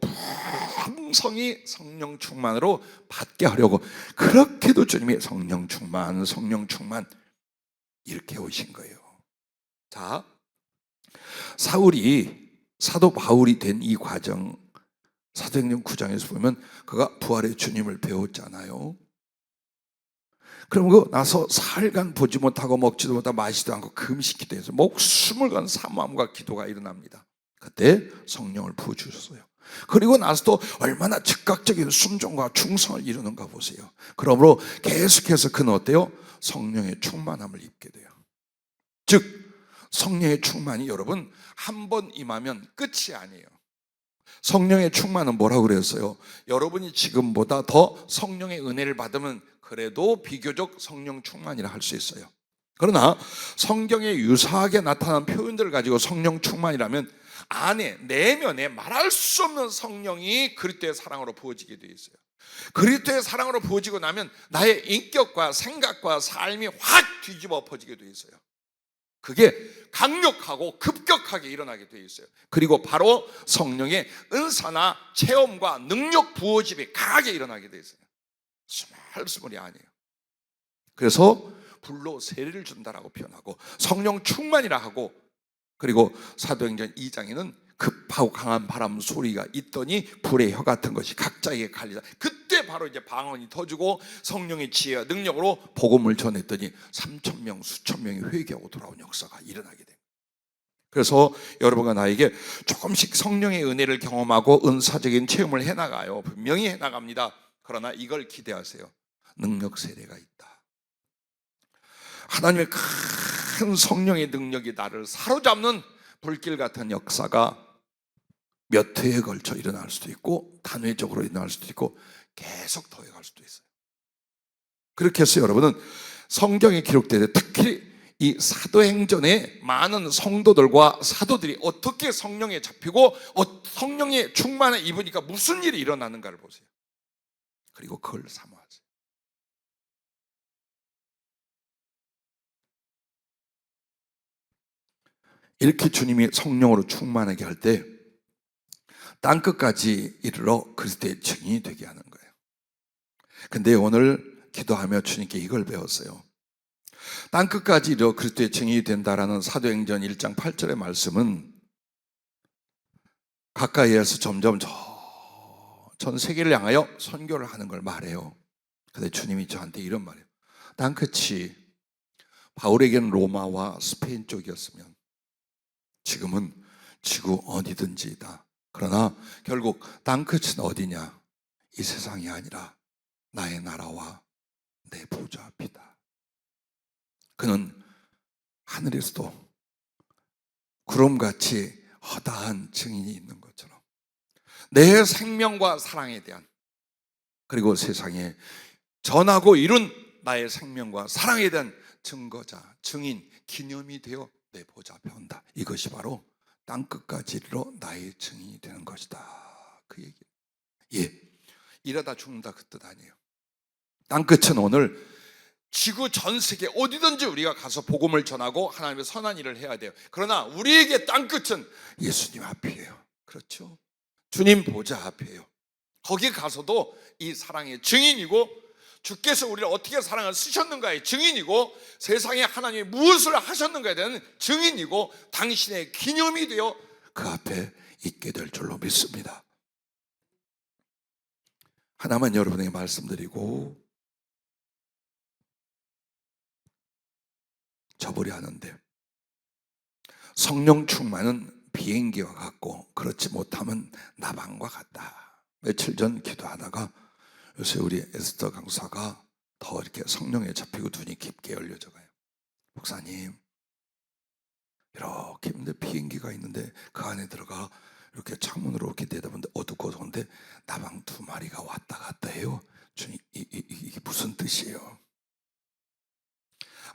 풍성히 성령 충만으로 받게 하려고, 그렇게도 주님이 성령 충만, 성령 충만 이렇게 오신 거예요. 자, 사울이 사도 바울이 된 이 과정, 사도행전 9장에서 보면 그가 부활의 주님을 배웠잖아요. 그러고 나서 사흘간 보지 못하고 먹지도 못하고 마시지도 않고 금식 기도해서 목숨을 건 사모함과 기도가 일어납니다. 그때 성령을 부어주셨어요. 그리고 나서도 얼마나 즉각적인 순종과 충성을 이루는가 보세요. 그러므로 계속해서 그는 어때요? 성령의 충만함을 입게 돼요. 즉 성령의 충만이 여러분 한 번 임하면 끝이 아니에요. 성령의 충만은 뭐라고 그랬어요? 여러분이 지금보다 더 성령의 은혜를 받으면 그래도 비교적 성령 충만이라 할 수 있어요. 그러나 성경에 유사하게 나타난 표현들을 가지고 성령 충만이라면 안에 내면에 말할 수 없는 성령이 그리스도의 사랑으로 부어지게 되어 있어요. 그리스도의 사랑으로 부어지고 나면 나의 인격과 생각과 삶이 확 뒤집어 엎어지게 되어 있어요. 그게 강력하고 급격하게 일어나게 되어 있어요. 그리고 바로 성령의 은사나 체험과 능력 부어짐이 강하게 일어나게 되어 있어요. 스물스물이 아니에요. 그래서 불로 세례를 준다라고 표현하고 성령 충만이라 하고, 그리고 사도행전 2장에는 급하고 강한 바람 소리가 있더니 불의 혀 같은 것이 각자에게 갈리다. 그때 바로 이제 방언이 터지고 성령의 지혜와 능력으로 복음을 전했더니 3,000명 수천 명이 회개하고 돌아온 역사가 일어나게 됩니다. 그래서 여러분과 나에게 조금씩 성령의 은혜를 경험하고 은사적인 체험을 해나가요. 분명히 해나갑니다. 그러나 이걸 기대하세요. 능력 세례가 있다. 하나님의 큰 성령의 능력이 나를 사로잡는 불길 같은 역사가 몇 회에 걸쳐 일어날 수도 있고 단회적으로 일어날 수도 있고 계속 더해갈 수도 있어요. 그렇게 해서 여러분은 성경에 기록되는 특히 이 사도행전에 많은 성도들과 사도들이 어떻게 성령에 잡히고 성령의 충만에 입으니까 무슨 일이 일어나는가를 보세요. 그리고 그걸 사모하세요. 이렇게 주님이 성령으로 충만하게 할 때 땅끝까지 이르러 그리스도의 증인이 되게 하는 거예요. 근데 오늘 기도하며 주님께 이걸 배웠어요. 땅끝까지 이르러 그리스도의 증인이 된다라는 사도행전 1장 8절의 말씀은 가까이에서 점점 전 세계를 향하여 선교를 하는 걸 말해요. 근데 주님이 저한테 이런 말이에요. 땅끝이 바울에게는 로마와 스페인 쪽이었으면 지금은 지구 어디든지이다. 그러나 결국 땅끝은 어디냐? 이 세상이 아니라 나의 나라와 내 보좌 앞이다. 그는 하늘에서도 구름같이 허다한 증인이 있는 것처럼 내 생명과 사랑에 대한, 그리고 세상에 전하고 이룬 나의 생명과 사랑에 대한 증거자, 증인, 기념이 되어 내 보좌 앞에 온다. 이것이 바로 땅끝까지 이르러 나의 증인이 되는 것이다. 그 얘기. 예, 이러다 죽는다 그 뜻 아니에요. 땅끝은 오늘 지구 전 세계 어디든지 우리가 가서 복음을 전하고 하나님의 선한 일을 해야 돼요. 그러나 우리에게 땅끝은 예수님 앞이에요. 그렇죠? 주님 보좌 앞이에요. 거기 가서도 이 사랑의 증인이고 주께서 우리를 어떻게 사랑을 쓰셨는가의 증인이고 세상에 하나님이 무엇을 하셨는가에 대한 증인이고 당신의 기념이 되어 그 앞에 있게 될 줄로 믿습니다. 하나만 여러분에게 말씀드리고 저버려 하는데, 성령 충만은 비행기와 같고 그렇지 못하면 나방과 같다. 며칠 전 기도하다가 요새 우리 에스더 강사가 더 이렇게 성령에 잡히고 눈이 깊게 열려져 가요. 목사님, 이렇게 힘든 비행기가 있는데 그 안에 들어가 이렇게 창문으로 이렇게 내다보는데 어둡고 더운데 나방 2마리가 왔다 갔다 해요. 주님, 이게 무슨 뜻이에요?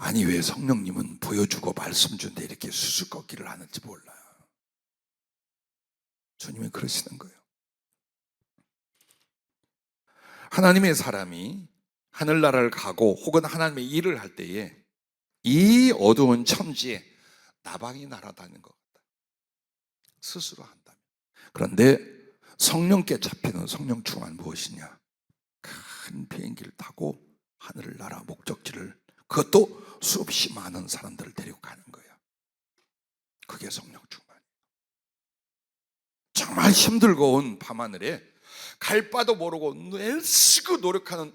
아니, 왜 성령님은 보여주고 말씀 준데 이렇게 수수께끼를 하는지 몰라요. 주님이 그러시는 거예요. 하나님의 사람이 하늘나라를 가고 혹은 하나님의 일을 할 때에 이 어두운 천지에 나방이 날아다니는 것 같다. 스스로 한다면. 그런데 성령께 잡히는 성령 충만 무엇이냐? 큰 비행기를 타고 하늘을 날아 목적지를, 그것도 수없이 많은 사람들을 데리고 가는 거예요. 그게 성령 충만이에요. 정말 힘들고 온 밤하늘에 갈 바도 모르고 애쓰고 노력하는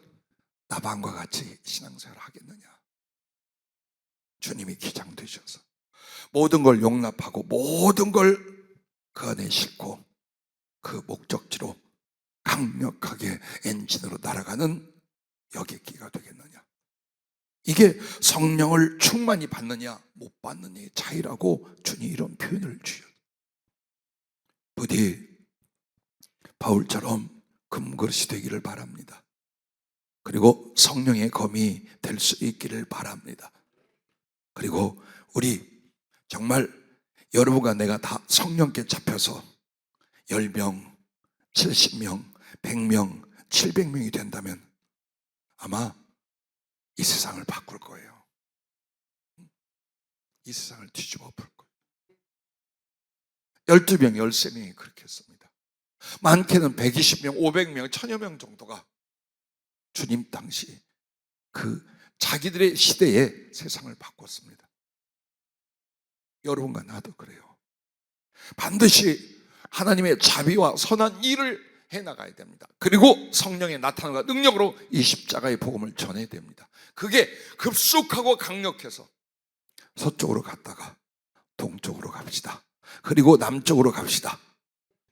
나방과 같이 신앙생활을 하겠느냐? 주님이 기장 되셔서 모든 걸 용납하고 모든 걸 그 안에 싣고 그 목적지로 강력하게 엔진으로 날아가는 여객기가 되겠느냐? 이게 성령을 충만히 받느냐 못 받느냐의 차이라고 주님이 이런 표현을 주셔요. 부디 바울처럼 금그릇이 되기를 바랍니다. 그리고 성령의 검이 될 수 있기를 바랍니다. 그리고 우리 정말 여러분과 내가 다 성령께 잡혀서 10명, 70명, 100명, 700명이 된다면 아마 이 세상을 바꿀 거예요. 이 세상을 뒤집어 볼 거예요. 12명, 13명이 그렇게 했습니다. 많게는 120명, 500명, 1000여 명 정도가 주님 당시 그 자기들의 시대에 세상을 바꿨습니다. 여러분과 나도 그래요. 반드시 하나님의 자비와 선한 일을 해나가야 됩니다. 그리고 성령의 나타남과 능력으로 이 십자가의 복음을 전해야 됩니다. 그게 급속하고 강력해서 서쪽으로 갔다가 동쪽으로 갑시다. 그리고 남쪽으로 갑시다.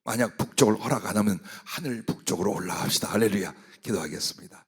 만약 북쪽을 허락 안 하면 하늘 북쪽으로 올라갑시다. 할렐루야. 기도하겠습니다.